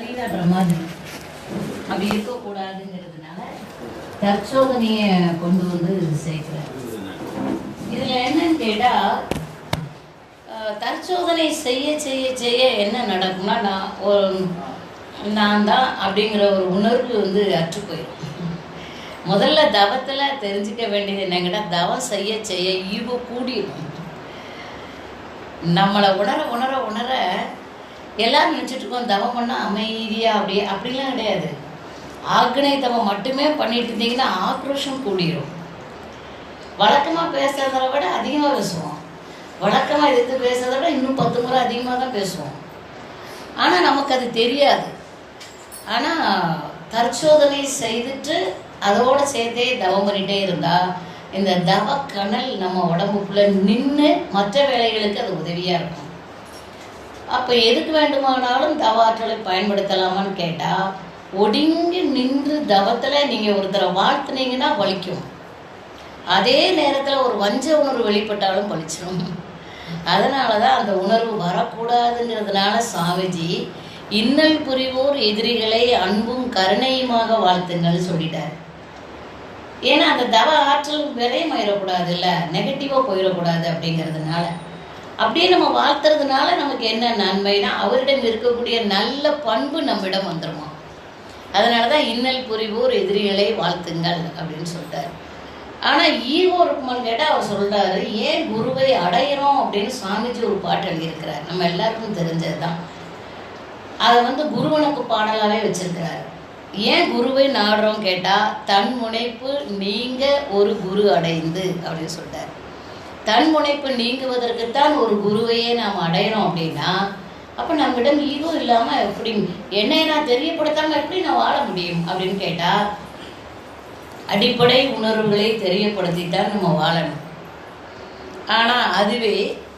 பலியிடுற மாதிரி அப்படி இருக்கக்கூடாதுங்கிறதுனால தற்சோதனையை கொண்டு வந்து சேர்க்கிறார். இதில் என்னன்னு கேட்டால், தற்சோதனை செய்ய செய்ய செய்ய என்ன நடக்கும்னா, நான் தான் அப்படிங்கிற ஒரு உணர்வு வந்து அற்று போயிடும். முதல்ல தவத்தில் தெரிஞ்சுக்க வேண்டியது என்னங்கிட்ட, தவம் செய்ய செய்ய ஈகோ கூடிடும். நம்மளை உணர உணர உணர எல்லாரும் நினச்சிட்டு இருக்கோம் தவம் பண்ணால் அமைதியாக அப்படிலாம் கிடையாது. ஆக்னை தவம் மட்டுமே பண்ணிட்டு இருந்தீங்கன்னா ஆக்ரோஷம் கூடிடும். வழக்கமாக பேசுறதை விட அதிகமாக பேசுவோம். வழக்கமாக எதிர்த்து பேசுறதை விட இன்னும் 10 முறை அதிகமாக தான் பேசுவோம். ஆனால் நமக்கு அது தெரியாது. ஆனால் தற்சோதனை செய்துட்டு அதோடு சேர்த்தே தவம் பண்ணிகிட்டே இருந்தால் இந்த தவ கணல் நம்ம உடம்புக்குள்ளே நின்று மற்ற வேலைகளுக்கு அது உதவியாக இருக்கும். அப்போ எதுக்கு வேண்டுமானாலும் தவ ஆற்றலை பயன்படுத்தலாமான்னு கேட்டால், ஒடுங்கி நின்று தவத்தில் நீங்கள் ஒருத்தரை வாழ்த்துனீங்கன்னா வலிக்கும். அதே நேரத்தில் ஒரு வஞ்ச உணர்வு வெளிப்பட்டாலும் பலிச்சிடும். அதனால தான் அந்த உணர்வு வரக்கூடாதுங்கிறதுனால சாமிஜி இன்னல் புரிவோர் எதிரிகளை அன்பும் கருணையுமாக வாழ்த்துங்கள்னு சொல்லிட்டார். ஏன்னா அந்த தவ ஆற்றல் விரயமாயிடக்கூடாது, இல்லை நெகட்டிவாக போயிடக்கூடாது. அப்படிங்கிறதுனால அப்படியே நம்ம வாழ்த்துறதுனால நமக்கு என்ன நன்மைனா, அவரிடம் இருக்கக்கூடிய நல்ல பண்பு நம்மிடம் வந்துடுமா. அதனால தான் இன்னல் புரிவோர் எதிரிகளை வாழ்த்துங்கள் அப்படின்னு சொல்லிட்டார். ஆனால் ஈகோ இருக்குமான்னு கேட்டால் அவர் சொல்கிறாரு, ஏன் குருவை அடையிறோம் அப்படின்னு சாமிஜி ஒரு பாட்டு எழுதியிருக்கிறார். நம்ம எல்லாருக்கும் தெரிஞ்சது தான். அதை வந்து குருவனுக்கு பாடலாகவே வச்சிருக்கிறாரு. ஏன் குருவை நாடுறோம் கேட்டால், தன் முனைப்பு நீங்க ஒரு குரு அடைந்து அப்படின்னு சொல்லிட்டார். தன் முனைப்பு நீங்குவதற்குத்தான் ஒரு குருவையே நாம் அடையிறோம். அப்படின்னா அப்போ நம்மிடம் ஈகோ இல்லாமல் எப்படி என்னை நான் தெரியப்படுத்தாமல் எப்படி நான் வாழ முடியும் அப்படின்னு கேட்டால், அடிப்படை உணர்வுகளை தெரியப்படுத்தித்தான் நம்ம வாழணும். ஆனால் அதுவே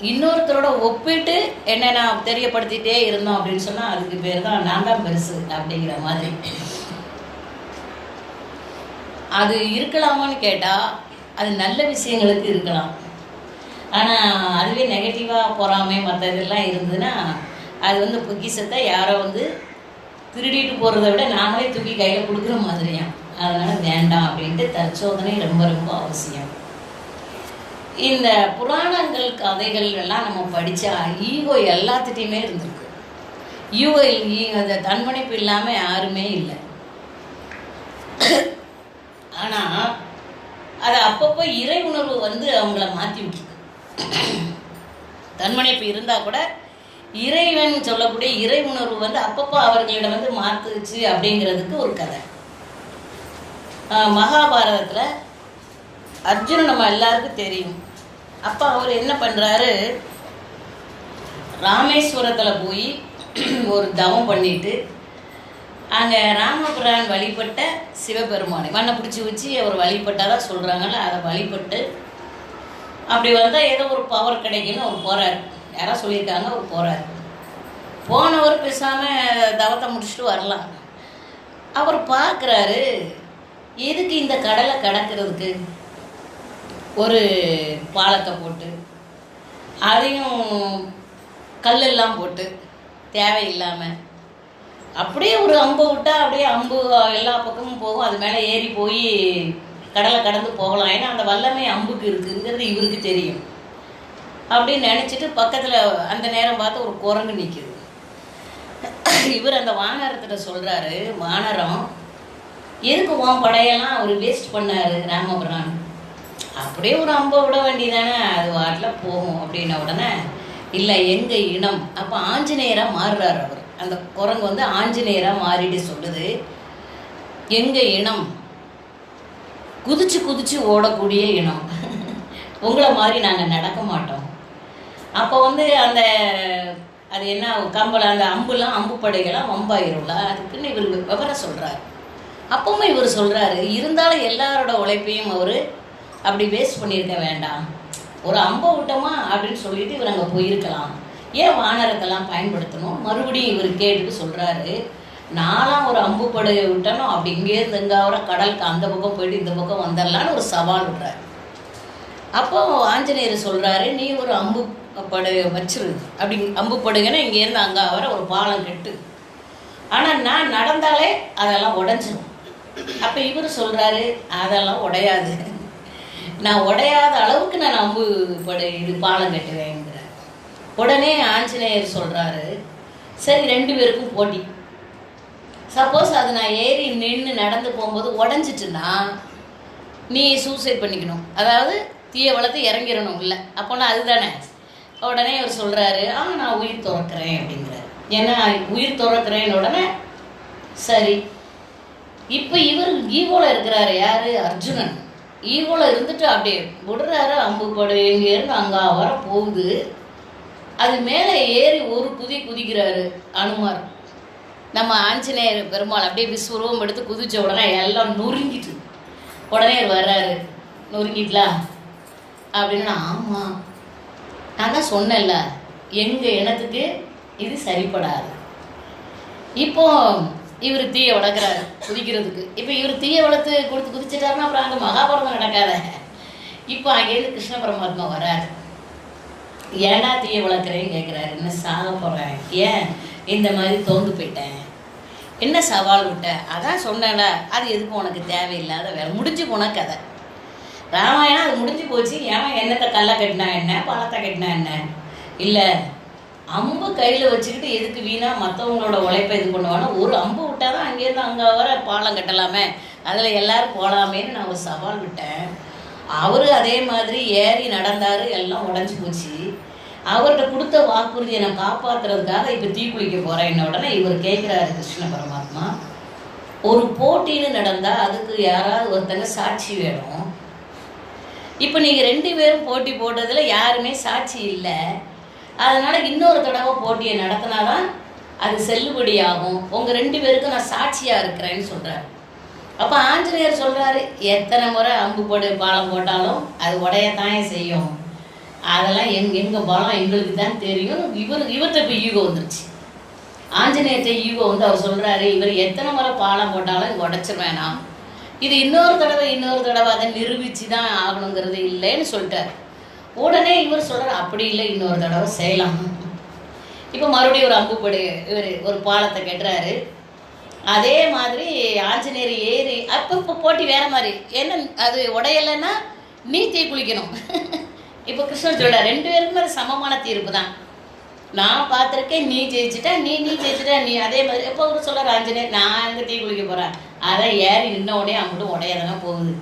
இன்னொருத்தரோட ஒப்பிட்டு என்னை நான் தெரியப்படுத்திட்டே இருந்தோம் அப்படின்னு சொன்னால் அதுக்கு பேர் தான் நான் தான் பெருசு அப்படிங்கிற மாதிரி. அது இருக்கலாமான்னு கேட்டால் அது நல்ல விஷயங்களுக்கு இருக்கலாம். ஆனால் அதுவே நெகட்டிவாக பொறாமை மற்ற இதெல்லாம் இருந்ததுன்னா அது வந்து பொக்கிஷத்தை யாரோ வந்து திருடிட்டு போகிறத விட நாமளே தூக்கி கையில் கொடுக்குற மாதிரியாம். அதனால் வேண்டாம் அப்படின்ட்டு தற்சோதனை ரொம்ப ரொம்ப அவசியம். இந்த புராணங்கள் கதைகள் எல்லாம் நம்ம படித்தா ஈகோ எல்லாத்துட்டையுமே இருந்திருக்கு. ஈகோ அந்த தன்மணிப்பு இல்லாமல் யாருமே இல்லை. ஆனால் அது அப்பப்போ இறை உணர்வு வந்து அவங்கள மாற்றி விட்டுருக்கு. தன்மணிப்பு இருந்தால் கூட இறைவன் சொல்லக்கூடிய இறை உணர்வு வந்து அப்பப்போ அவர்களிடம் வந்து மாற்றுச்சு அப்படிங்கிறதுக்கு ஒரு கதை. மகாபாரதத்தில் அர்ஜுனன் நம்ம எல்லாருக்கும் தெரியும். அப்போ அவர் என்ன பண்ணுறாரு, ராமேஸ்வரத்தில் போய் ஒரு தவம் பண்ணிட்டு அங்கே ராமபுரான் வழிபட்ட சிவபெருமானை மண்ணை பிடிச்சி வச்சு அவர் வழிபட்டாதான் சொல்கிறாங்கல்ல, அதை வழிபட்டு அப்படி வந்தால் ஏதோ ஒரு பவர் கிடைக்குன்னு அவர் போகிறார். யாராவது சொல்லியிருக்காங்க, அவர் போகிறார். போனவர் பேசாமல் தவத்தை முடிச்சுட்டு வரலாம். அவர் பார்க்குறாரு, எதுக்கு இந்த கடலை கடக்கிறதுக்கு ஒரு பாலத்தை போட்டு அதையும் கல்லெல்லாம் போட்டு தேவையில்லாமல் அப்படியே ஒரு அம்பு விட்டால் அப்படியே அம்பு எல்லா பக்கமும் போகும், அது மேலே ஏறி போய் கடலை கடந்து போகலாம். ஏன்னா அந்த வல்லமை அம்புக்கு இருக்குங்கிறது இவருக்கு தெரியும். அப்படின்னு நினச்சிட்டு பக்கத்தில் அந்த நேரம் பார்த்து ஒரு குரங்கு நிற்கிது. இவர் அந்த வானரத்திட்ட சொல்கிறாரு, வானரம் எதுக்கு உன் படையெல்லாம் அவர் வேஸ்ட் பண்ணார் ராமபுரான், அப்படியே ஒரு அம்பை விட வேண்டியதானே, அது வாட்டில் போகும் அப்படின்ன உடனே, இல்லை எங்கள் இனம். அப்போ ஆஞ்சநேயராக மாறுறார் அவர். அந்த குரங்கு வந்து ஆஞ்சநேயராக மாறிட்டு சொல்லுது, எங்கள் இனம் குதிச்சு குதிச்சு ஓடக்கூடிய இனம், உங்களை மாதிரி நாங்கள் நடக்க மாட்டோம். அப்போ வந்து அந்த அது என்ன கம்பளை அந்த அம்புலாம் அம்பு படைகள்லாம் வம்பாயிரும்ல, அதுக்குன்னு இவர் விவரம் சொல்கிறார். அப்பவும் இவர் சொல்கிறாரு, இருந்தாலும் எல்லாரோட உழைப்பையும் அவர் அப்படி வேஸ்ட் பண்ணியிருக்க வேண்டாம், ஒரு அம்பை விட்டோமா அப்படின்னு சொல்லிட்டு இவர் அங்கே போயிருக்கலாம், ஏன் வானரத்தெல்லாம் பயன்படுத்தணும். மறுபடியும் இவர் கேட்டுட்டு சொல்கிறாரு, நாலாம் ஒரு அம்பு படையை விட்டணும், அப்படி இங்கேருந்து எங்காவர கடலுக்கு அந்த பக்கம் போயிட்டு இந்த பக்கம் வந்துடலான்னு ஒரு சவால் விடுறாரு. அப்போ ஆஞ்சநேயர் சொல்கிறாரு, நீ ஒரு அம்பு படை வச்சிரு, அப்படி அம்பு படுங்கன்னா இங்கேருந்து அங்கே வர ஒரு பாலம் கட்டு, ஆனால் நான் நடந்தாலே அதெல்லாம் உடஞ்சிடும். அப்போ இவர் சொல்கிறாரு, அதெல்லாம் உடையாது, நான் உடையாத அளவுக்கு நான் அம்பு இது பாலம் கட்டுவேங்கிறார். உடனே ஆஞ்சநேயர் சொல்கிறாரு, சரி 2 பேருக்கும் போட்டி. சப்போஸ் அது நான் ஏறி நின்று நடந்து போகும்போது உடஞ்சிட்டுன்னா நீ சூசைட் பண்ணிக்கணும், அதாவது தீய வளர்த்து இறங்கிடணும். இல்லை அப்போனா அதுதானே. உடனே அவர் சொல்கிறாரு, நான் உயிர் துறக்கிறேன் அப்படிங்கிறார். ஏன்னா உயிர் துறக்கிறேன்னு உடனே சரி. இப்போ இவர் ஈகோவில் இருக்கிறாரு. யார்? அர்ஜுனன். ஈகோவில் இருந்துட்டு அப்படியே விடுறாரு. அம்பு படு இங்கேருந்து அங்கே வர போகுது. அது மேலே ஏறி ஒரு குதிக்கிறாரு அனுமார். நம்ம ஆஞ்சநேயர் பெருமாள் அப்படியே விஸ்வரூபம் எடுத்து குதிச்ச உடனே எல்லாம் நொறுங்கிட்டு உடனே வர்றாரு. நொறுங்கிட்டலாம் அப்படின்னு. ஆமாம், நான் தான் சொன்னேன்ல, எங்கள் இனத்துக்கு இது சரிப்படாது. இப்போ இவர் தீயை வளர்க்குறாரு குதிக்கிறதுக்கு. இப்போ இவர் தீயை வளர்த்து குதிச்சிட்டாருன்னா அப்புறம் அங்கே மகாபாரதம் நடக்காத. இப்போ அங்கேருந்து கிருஷ்ண பரமாத்மா வர்றாரு. ஏன்னா தீயை வளர்க்குறேன்னு கேட்குறாரு. என்ன சாக போகிறேன், ஏன் இந்த மாதிரி தோந்து போயிட்டேன், என்ன சவால் விட்ட, அதான் சொன்னேன்ல, அது எதுக்கும் உனக்கு தேவையில்லாத வேலை, முடிஞ்சு போன கதை. ராமாயணம் அது முடிஞ்சு போச்சு. ஏன் என்னத்தை கல்லை கட்டினா என்ன, பழத்தை கட்டினா என்ன, இல்லை அம்பு கையில் வச்சுக்கிட்டு எதுக்கு வீணாக மற்றவங்களோட உழைப்பை இது பண்ணுவானா, ஒரு அம்பு விட்டால் தான் அங்கேருந்து அங்கே வர பாலம் கட்டலாமே, அதில் எல்லோரும் போகலாமேன்னு நான் ஒரு சவால் விட்டேன். அவர் அதே மாதிரி ஏறி நடந்தார், எல்லாம் உடஞ்சி போச்சு. அவர்கிட்ட கொடுத்த வாக்குறுதியை நான் காப்பாற்றுறதுக்காக இப்போ தீக்குளிக்க போகிறேன். உடனே இவர் கேட்குறாரு கிருஷ்ண பரமாத்மா, ஒரு போட்டின்னு நடந்தால் அதுக்கு யாராவது ஒருத்தங்க சாட்சி வேணும். இப்போ நீங்கள் 2 பேரும் போட்டி போட்டதில் யாருமே சாட்சி இல்லை, அதனால் இன்னொரு தடவை போட்டியை நடத்தினாதான் அது செல்லுபடியாகும். உங்கள் 2 பேருக்கும் நான் சாட்சியாக இருக்கிறேன்னு சொல்கிறார். அப்போ ஆஞ்சநேயர் சொல்கிறாரு, எத்தனை முறை அம்பு போடு பாலம் போட்டாலும் அது உடையத்தானே செய்யும், அதெல்லாம் எங்கள் பலம் எங்களுக்கு தான் தெரியும். இவர்கிட்ட இப்போ ஈகோ வந்துருச்சு. ஆஞ்சநேயர்கிட்ட ஈகோ வந்து அவர் சொல்கிறாரு, இவர் எத்தனை முறை பாலம் போட்டாலும் இது உடைச்சிருவேனா, இது இன்னொரு தடவை அதை நிரூபித்து தான் ஆகணுங்கிறது இல்லைன்னு சொல்லிட்டார். உடனே இவர் சொல்கிறார், அப்படி இல்லை, இன்னொரு தடவை செய்யலாம். இப்போ மறுபடியும் ஒரு அம்பு போடு, இவர் ஒரு பாலத்தை கட்டுறாரு. அதே மாதிரி ஆஞ்சநேயர் ஏறி அப்போ போட்டி வேறு மாதிரி. என்ன அது உடையலைன்னா நீ தீ குளிக்கணும். இப்போ கிருஷ்ணன் சொல்கிறார், 2 பேருக்குமே அது சமமான தீர்ப்பு தான். நான் பார்த்துருக்கேன், நீ ஜெயிச்சிட்டா, நீ ஜெயிச்சிட்டா, நீ அதே மாதிரி. எப்போ அவர் சொல்கிறார் ஆஞ்சநேயர், நான் எங்கே தீ குளிக்க போகிறேன், அதை ஏறி நின்ன உடனே அம்பிட்டு உடையதானே போகுது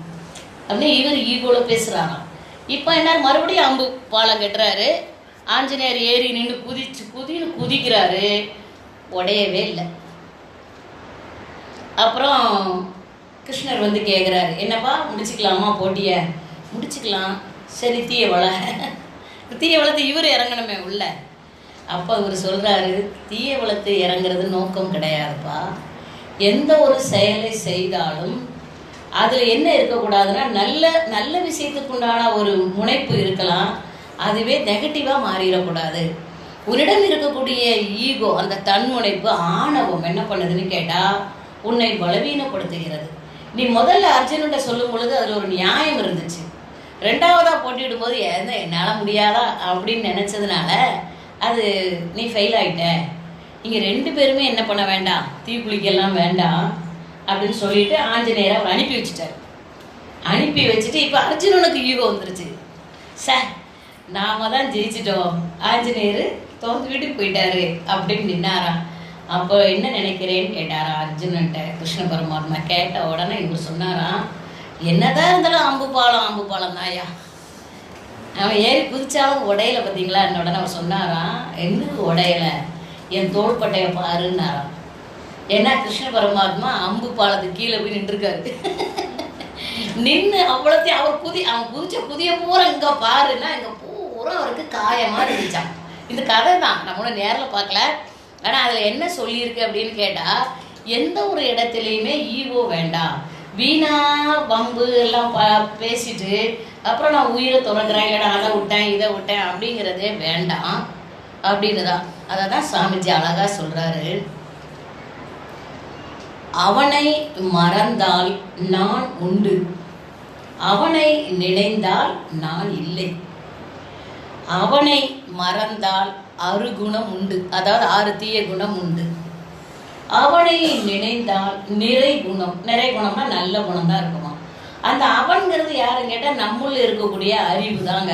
அப்படின்னு இவர் ஈகோவில் பேசுகிறாராம். இப்போ என்ன மறுபடியும் அம்பு பாலம் கட்டுறாரு. ஆஞ்சநேயர் ஏறி நின்று குதிக்கிறாரு, உடையவே இல்லை. அப்புறம் கிருஷ்ணர் வந்து கேட்குறாரு, என்னப்பா முடிச்சுக்கலாமா போட்டியை? முடிச்சுக்கலாம், சரி தீயை வளர்த்து இவர் இறங்கணுமே உள்ள. அப்போ இவர் சொல்கிறாரு, தீயை வளர்த்து இறங்குறது நோக்கம் கிடையாதுப்பா. எந்த ஒரு செயலை செய்தாலும் அதில் என்ன இருக்கக்கூடாதுன்னா நல்ல விஷயத்துக்கு உண்டான ஒரு முனைப்பு இருக்கலாம், அதுவே நெகட்டிவாக மாறிடக்கூடாது. உன்னிடம் இருக்கக்கூடிய ஈகோ, அந்த தன்முனைப்பு, ஆணவம் என்ன பண்ணுதுன்னு கேட்டால் உன்னை பலவீனப்படுத்துகிறது. நீ முதல்ல அர்ஜுனன்ட்ட சொல்லும் பொழுது அதில் ஒரு நியாயம் இருந்துச்சு. 2வதாக போட்டியிடும்போது என்னால் முடியாதா அப்படின்னு நினச்சதுனால அது நீ ஃபெயில் ஆகிட்ட. இங்கே 2 பேருமே என்ன பண்ண வேண்டாம், தீக்குளிக்கெல்லாம் வேண்டாம் அப்படின்னு சொல்லிட்டு ஆஞ்சநேயரை அவர் அனுப்பி வச்சுட்டார். அனுப்பி வச்சுட்டு இப்போ அர்ஜுனனுக்கு ஈகோ வந்துருச்சு. நாம தான் ஜெயிச்சிட்டோம், ஆஞ்சநேயர் தோந்து வீட்டுக்கு போயிட்டாரு அப்படின்னு நின்னாராம். அப்போ என்ன நினைக்கிறேன்னு கேட்டாரா அர்ஜுனன்ட்ட கிருஷ்ண பரமாத்மா. கேட்ட உடனே இவர் சொன்னாராம், என்னதான் இருந்தாலும் அம்பு பாலம் தாயா, அவன் ஏறி குதிச்சாலும் உடையலை பார்த்தீங்களா. உடனே அவர் சொன்னாராம், என்னது உடையலை, என் தோள்பட்டையை பாருன்னாராம். ஏன்னா கிருஷ்ண பரமாத்மா அம்பு பாலத்துக்கு கீழே போய் நின்றுருக்காரு. நின்று அவ்வளோத்தையும் அவன் குதிச்ச புதிய பூரா இங்கே பாருன்னா இங்கே பூரா அவருக்கு காயமாக இருந்துச்சான். இந்த கதை தான், நம்மளும் நேரில் பார்க்கல. ஆனால் அதில் என்ன சொல்லியிருக்கு அப்படின்னு கேட்டால், எந்த ஒரு இடத்துலையுமே ஈகோ வேண்டாம், வீணா பம்பு எல்லாம் பேசிட்டு அப்புறம் நான் உயிரை துறக்கிறேன், இல்லைடா அதை விட்டேன் இதை விட்டேன் அப்படிங்கிறதே வேண்டாம் அப்படின்னு தான். அதை தான் சாமிஜி அழகாக சொல்கிறாரு, அவனை மறந்தால் நான் உண்டு, அவனை நினைந்தால் நான் இல்லை. அவனை மறந்தால் 6 குணம் உண்டு, அதாவது 6 தீய குணம் உண்டு. அவனை நினைந்தால் நிறை குணம். நிறை குணம்னா நல்ல குணம் தான் இருக்குமா. அந்த அவன்கிறது யாருன்னு கேட்டால் நம்முள்ள இருக்கக்கூடிய அறிவு தாங்க.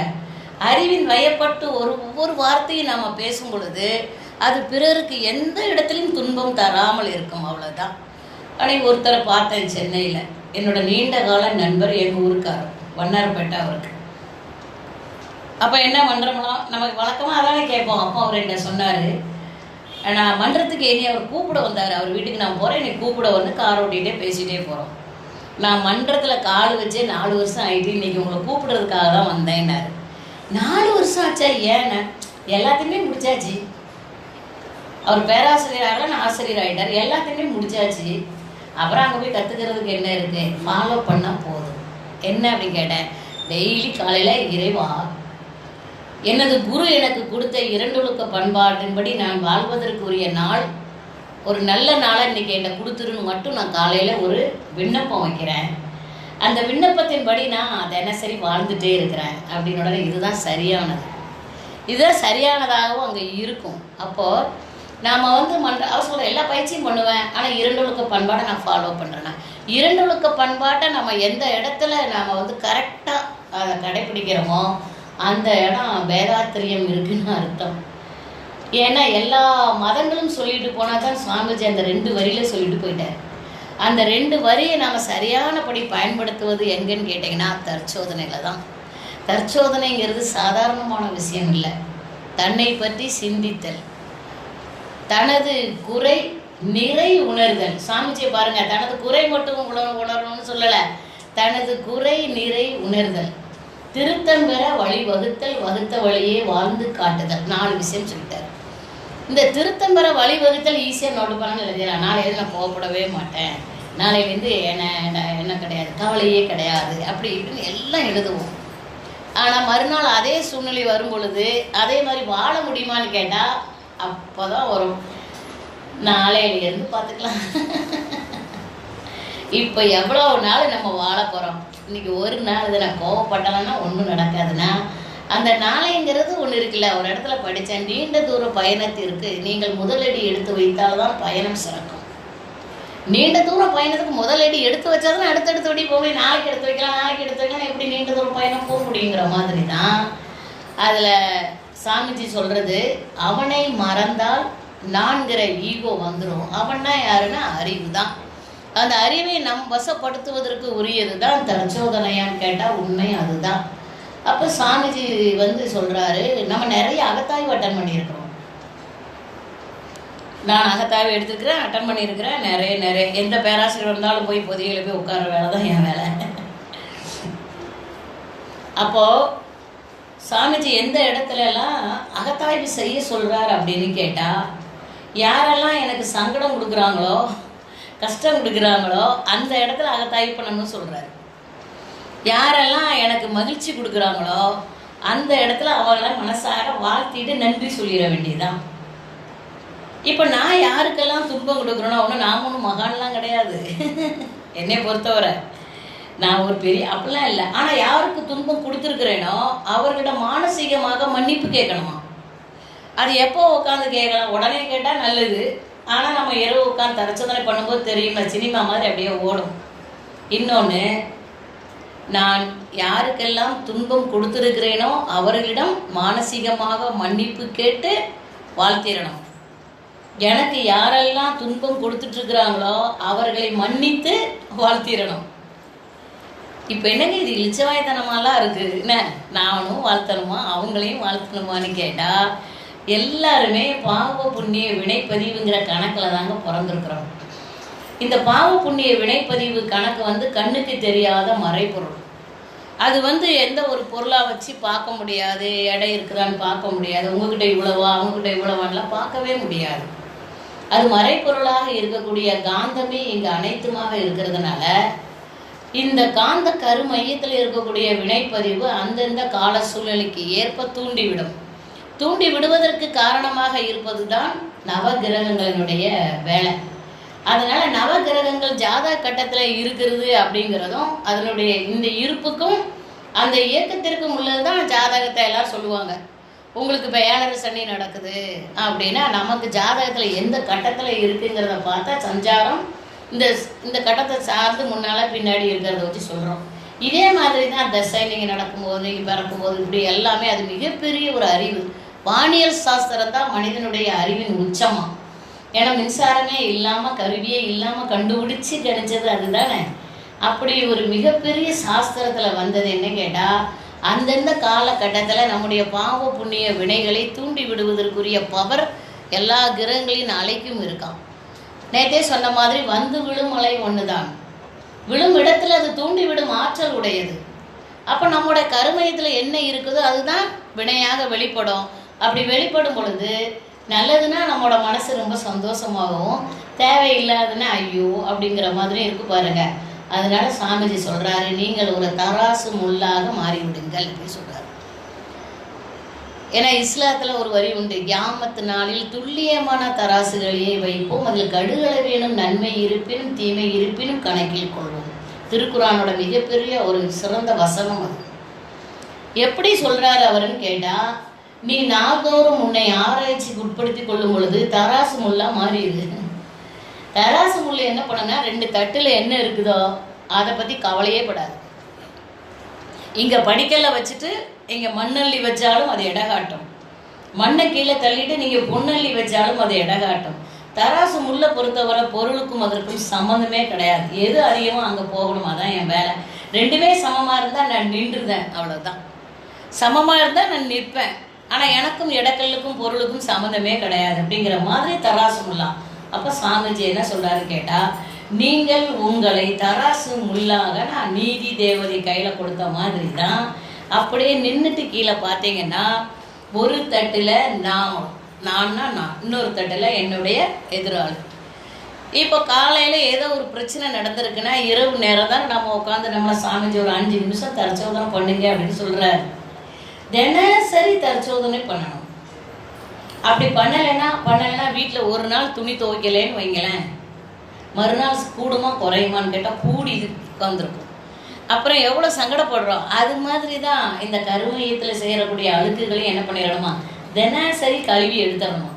அறிவின் வயப்பட்டு ஒவ்வொரு வார்த்தையும் நாம் பேசும் பொழுது அது பிறருக்கு எந்த இடத்துலையும் துன்பம் தராமல் இருக்கும். அவ்வளோதான். ஆனால் ஒருத்தரை பார்த்தேன் சென்னையில், என்னோட நீண்ட கால நண்பர், எங்கள் ஊருக்காரர், வண்ணாரப்பேட்டை அவருக்கு. அப்போ என்ன பண்ணுறோம்னா, நமக்கு வழக்கமாக அதானே கேட்போம். அப்போ அவர் என்ன சொன்னார், நான் மன்றத்துக்கு என்னை அவர் கூப்பிட வந்தார். அவர் வீட்டுக்கு நான் போகிறேன், என்னை கூப்பிட வந்து கார் ஓட்டிகிட்டே பேசிகிட்டே போகிறோம். நான் மன்றத்தில் கால் வச்சே 4 வருஷம் ஆகிட்டு, இன்றைக்கி உங்களை கூப்பிடுறதுக்காக தான் வந்தேன்னாரு. 4 வருஷம் ஆச்சா? ஏன்னா எல்லாத்தையுமே முடிச்சாச்சு. அவர் பேராசிரியராக, நான் ஆசிரியர் ஆகிட்டார், எல்லாத்தையுமே முடிச்சாச்சு. அப்புறம் அங்கே போய் கற்றுக்கிறதுக்கு என்ன இருக்குது? ஃபாலோ பண்ணால் போதும். என்ன அப்படின்னு கேட்டேன். டெய்லி காலையில் இறைவா, எனது குரு எனக்கு கொடுத்த 2 ஒழுக்க பண்பாட்டின்படி நான் வாழ்வதற்குரிய நாள், ஒரு நல்ல நாளை இன்றைக்கி என்னை கொடுத்துருன்னு மட்டும் நான் காலையில் ஒரு விண்ணப்பம் வைக்கிறேன். அந்த விண்ணப்பத்தின்படி நான் தினசரி வாழ்ந்துகிட்டே இருக்கிறேன் அப்படின்னு உடனே இதுதான் சரியானது, இதுதான் சரியானதாகவும் அங்கே இருக்கும். அப்போது நாம் வந்து அவர் சொல்கிற எல்லா பயிற்சியும் பண்ணுவேன், ஆனால் 2 ஒழுக்க பண்பாட்டை நான் ஃபாலோ பண்ணுறேன்னா, 2 ஒழுக்க பண்பாட்டை நம்ம எந்த இடத்துல நாம் வந்து கரெக்டாக அதை கடைப்பிடிக்கிறோமோ அந்த இடம் வேதாத்திரியம் இருக்குன்னு அர்த்தம். ஏன்னா எல்லா மதங்களும் சொல்லிட்டு போனால் தான் சுவாமிஜி அந்த 2 வரியில் சொல்லிட்டு போயிட்டார். அந்த 2 வரியை நாம் சரியானபடி பயன்படுத்துவது எங்கன்னு கேட்டிங்கன்னா தற்சோதனையில் தான். தற்சோதனைங்கிறது சாதாரணமான விஷயம் இல்லை. தன்னை பற்றி சிந்தித்தல், தனது குறை நிறை உணர்தல். சாமிஜியை பாருங்கள், தனது குறை மட்டும் உணரணும்னு சொல்லலை, தனது குறை நிறை உணர்தல், திருத்தம் பெற வழி வகுத்தல், வகுத்த வழியே வாழ்ந்து காட்டுதல். 4 விஷயம் சொல்லிட்டார். இந்த திருத்தம் பெற வழி வகுத்தல் ஈஸியாக நோட்டு பண்ணான்னு எழுதிடலாம். நாளையிலேருந்து நான் கோவப்படவே மாட்டேன், நாளையிலேருந்து என்ன கிடையாது, கவலையே கிடையாது, அப்படி இப்படின்னு எல்லாம் எழுதுவோம். ஆனால் மறுநாள் அதே சூழ்நிலை வரும் பொழுது அதே மாதிரி வாழ முடியுமான்னு கேட்டால் அப்போ தான் வரும், நாளையிலேருந்து பார்த்துக்கலாம். இப்போ எவ்வளோ நாள் நம்ம வாழ போகிறோம். இன்றைக்கி ஒரு நாள் இதை நான் கோவப்பட்டலைன்னா ஒன்றும் நடக்காதுன்னா, அந்த நாளைங்கிறது ஒன்று இருக்குல்ல. ஒரு இடத்துல படித்தேன், நீண்ட தூர பயணத்திற்கு நீங்கள் முதலடி எடுத்து வைத்தால் தான் பயணம் சிறக்கும். நீண்ட தூர பயணத்துக்கு முதலடி எடுத்து வச்சா தான் அடுத்தடுத்த வடி போய் நாளைக்கு எடுத்து வைக்கலாம், நாளைக்கு எடுத்து வைக்கலாம், எப்படி நீண்ட தூர பயணம் போக முடியுங்கிற மாதிரி தான் அதில் சாமிஜி சொல்கிறது. அவனை மறந்தால் நான்கிற ஈகோ வந்துடும். அவன்னா யாருன்னா அறிவு தான். அந்த அறிவை நம் வசப்படுத்துவதற்கு உரியது தான் தற்சோதனையான்னு கேட்டால் உண்மை அதுதான். அப்போ சாமிஜி வந்து சொல்கிறாரு, நம்ம நிறைய அகத்தாய்வு அட்டன் பண்ணியிருக்கிறோம். நான் அகத்தாய்வு எடுத்துக்கிறேன், அட்டன் பண்ணியிருக்கிறேன். நிறைய எந்த பேராசிரியர் வந்தாலும் போய் பொதியில் போய் உட்கார வேலை தான் என் வேலை. அப்போது சாமிஜி எந்த இடத்துலலாம் அகத்தாய்வு செய்ய சொல்கிறார் அப்படின்னு கேட்டால், யாரெல்லாம் எனக்கு சங்கடம் கொடுக்குறாங்களோ, கஷ்டம் கொடுக்குறாங்களோ அந்த இடத்துல அகத்தாய்வு பண்ணணும்னு சொல்கிறாரு. யாரெல்லாம் எனக்கு மகிழ்ச்சி கொடுக்குறாங்களோ அந்த இடத்துல அவங்கள மனசார வாழ்த்திட்டு நன்றி சொல்லிட வேண்டியதுதான். இப்போ நான் யாருக்கெல்லாம் துன்பம் கொடுக்குறேனோ ஒன்றும் நான் ஒன்றும் மகான்லாம் கிடையாது. என்னை பொறுத்தவரை நான் ஒரு பெரிய அப்படிலாம் இல்லை. ஆனால் யாருக்கு துன்பம் கொடுத்துருக்குறேனோ அவர்கிட்ட மானசீகமாக மன்னிப்பு கேட்கணுமா. அது எப்போ உட்காந்து கேட்கலாம், உடனே கேட்டால் நல்லது. ஆனால் நம்ம இரவு உட்காந்து தற்சோதனை பண்ணும்போது தெரியுமா, சினிமா மாதிரி அப்படியே ஓடும். இன்னொன்று, நான் யாருக்கெல்லாம் துன்பம் கொடுத்துருக்கிறேனோ அவர்களிடம் மானசீகமாக மன்னிப்பு கேட்டு வாழ்த்திடணும். எனக்கு யாரெல்லாம் துன்பம் கொடுத்துட்ருக்குறாங்களோ அவர்களை மன்னித்து வாழ்த்திடணும். இப்போ என்னங்க இது இளிச்சவாய்த்தனமாலாம் இருக்குது, என்ன நானும் வாழ்த்தணுமா அவங்களையும் வாழ்த்தணுமான்னு கேட்டால், எல்லாருமே பாவ புண்ணிய வினைப்பதிவுங்கிற கணக்கில் தாங்க பிறந்திருக்கிறோம். இந்த பாவ புண்ணிய வினைப்பதிவு கணக்கு வந்து கண்ணுக்கு தெரியாத மறைப்பொருள். அது வந்து எந்த ஒரு பொருளாக வச்சு பார்க்க முடியாது, எடை இருக்குதான்னு பார்க்க முடியாது, உங்ககிட்ட இவ்வளவா அவங்ககிட்ட இவ்வளவான்லாம் பார்க்கவே முடியாது. அது மறைப்பொருளாக இருக்கக்கூடிய காந்தமே இங்கே அனைத்துமாக இருக்கிறதுனால இந்த காந்த கரு மையத்தில் இருக்கக்கூடிய வினைப்பதிவு அந்தந்த கால சூழ்நிலைக்கு ஏற்ப தூண்டிவிடும். தூண்டி விடுவதற்கு காரணமாக இருப்பது தான் நவகிரகங்களினுடைய வேலை. அதனால நவகிரகங்கள் ஜாதக கட்டத்தில் இருக்கிறது அப்படிங்கிறதும் அதனுடைய இந்த இருப்புக்கும் அந்த இயக்கத்திற்கும் உள்ளது தான் ஜாதகத்தை எல்லாம் சொல்லுவாங்க. உங்களுக்கு இப்போ 7.5 சனி நடக்குது அப்படின்னா நமக்கு ஜாதகத்தில் எந்த கட்டத்தில் இருக்குங்கிறத பார்த்தா சஞ்சாரம் இந்த இந்த கட்டத்தை சார்ந்து முன்னால் பின்னாடி இருக்கிறத வச்சு சொல்கிறோம். இதே மாதிரி தான் தசை நீங்கள் நடக்கும்போது நீங்கள் பிறக்கும்போது இப்படி எல்லாமே அது மிகப்பெரிய ஒரு அறிவு. வானியல் சாஸ்திரம் தான் மனிதனுடைய அறிவின் உச்சமாக. ஏன்னா மின்சாரமே இல்லாமல் கருவியே இல்லாமல் கண்டுபிடிச்சி கிடைச்சது அதுதானே. அப்படி ஒரு மிகப்பெரிய சாஸ்திரத்தில் வந்தது என்ன கேட்டால், அந்தந்த காலகட்டத்தில் நம்முடைய பாவ புண்ணிய வினைகளை தூண்டி விடுவதற்குரிய பவர் எல்லா கிரகங்களின் அலைக்கும் இருக்கான். நேற்றே சொன்ன மாதிரி வந்து விழும் அலை ஒன்று தான், விழும் இடத்துல அது தூண்டி விடும் ஆற்றல் உடையது. அப்போ நம்முடைய கருமையத்தில் என்ன இருக்குதோ அதுதான் வினையாக வெளிப்படும். அப்படி வெளிப்படும் பொழுது நல்லதுன்னா நம்மளோட மனசு ரொம்ப சந்தோஷமாகவும், தேவையில்லாதுன்னா ஐயோ அப்படிங்கிற மாதிரி இருக்கு பாருங்க. அதனால சாமிஜி சொல்றாரு, நீங்கள் ஒரு தராசு முள்ளாக மாறிவிடுங்கள் அப்படின்னு சொல்றாரு. ஏன்னா இஸ்லாத்துல ஒரு வரி உண்டு, கியாமத்து நாளில் துல்லியமான தராசுகளையே வைப்போம், அதில் கடுகளவேனும் நன்மை இருப்பினும் தீமை இருப்பினும் கணக்கில் கொள்வோம். திருக்குறானோட மிகப்பெரிய ஒரு சிறந்த வசனம் அது. எப்படி சொல்றாரு அவருன்னு கேட்டா, நீ நாள்தோறும் உன்னை ஆராய்ச்சிக்கு உட்படுத்தி கொள்ளும் பொழுது தராசு முள்ளா மாறிடுது. தராசு முள்ளு என்ன பண்ணுன்னா, 2 தட்டுல என்ன இருக்குதோ அதை பத்தி கவலையே படாது. இங்க படிக்கல்ல வச்சுட்டு இங்க மண்ணள்ளி வச்சாலும் அது எடை காட்டும், மண்ணை கீழே தள்ளிட்டு நீங்க பொன்னள்ளி வச்சாலும் அது எடை காட்டும். தராசு முள்ளை பொறுத்தவரை பொருளுக்கும் அதற்கும் சம்மந்தமே கிடையாது. எது அதிகமோ அங்க போகணும், அதான் என் வேலை. 2மே சமமா இருந்தா நான் நின்றுதேன், அவ்வளவுதான். சமமா இருந்தா நான் நிற்பேன். ஆனா எனக்கும் இடக்கல்லுக்கும் பொருளுக்கும் சம்மந்தமே கிடையாது அப்படிங்கிற மாதிரி தராசு முள்ளா. அப்ப சாமிஜி என்ன சொல்றாரு கேட்டா, நீங்கள் உங்களை தராசு முள்ளாக நான் நீதி தேவதை கையில கொடுத்த மாதிரி தான். அப்படியே நின்றுட்டு கீழே பார்த்தீங்கன்னா, ஒரு தட்டுல நான்னா நான், இன்னொரு தட்டுல என்னுடைய எதிராளி. இப்போ காலையில ஏதோ ஒரு பிரச்சனை நடந்திருக்குன்னா இரவு நேரம் தான் நம்ம உட்காந்து நம்மளை சாமிஜி ஒரு 5 நிமிஷம் தரிசோதனை பண்ணுங்க அப்படின்னு சொல்றாரு. தினசரி தரிசோதனை பண்ணணும். அப்படி பண்ணலைன்னா வீட்டில் ஒரு நாள் துணி துவைக்கலேன்னு வைங்களேன், மறுநாள் கூடுமா குறையுமான்னு கேட்டால் கூடி உட்காந்துருக்கும். அப்புறம் எவ்வளோ சங்கடப்படுறோம். அது மாதிரி தான் இந்த கருமையத்தில் செய்யக்கூடிய அழுக்குகளையும் என்ன பண்ணிடணுமா, தினசரி கழுவி எடுத்துடணும்.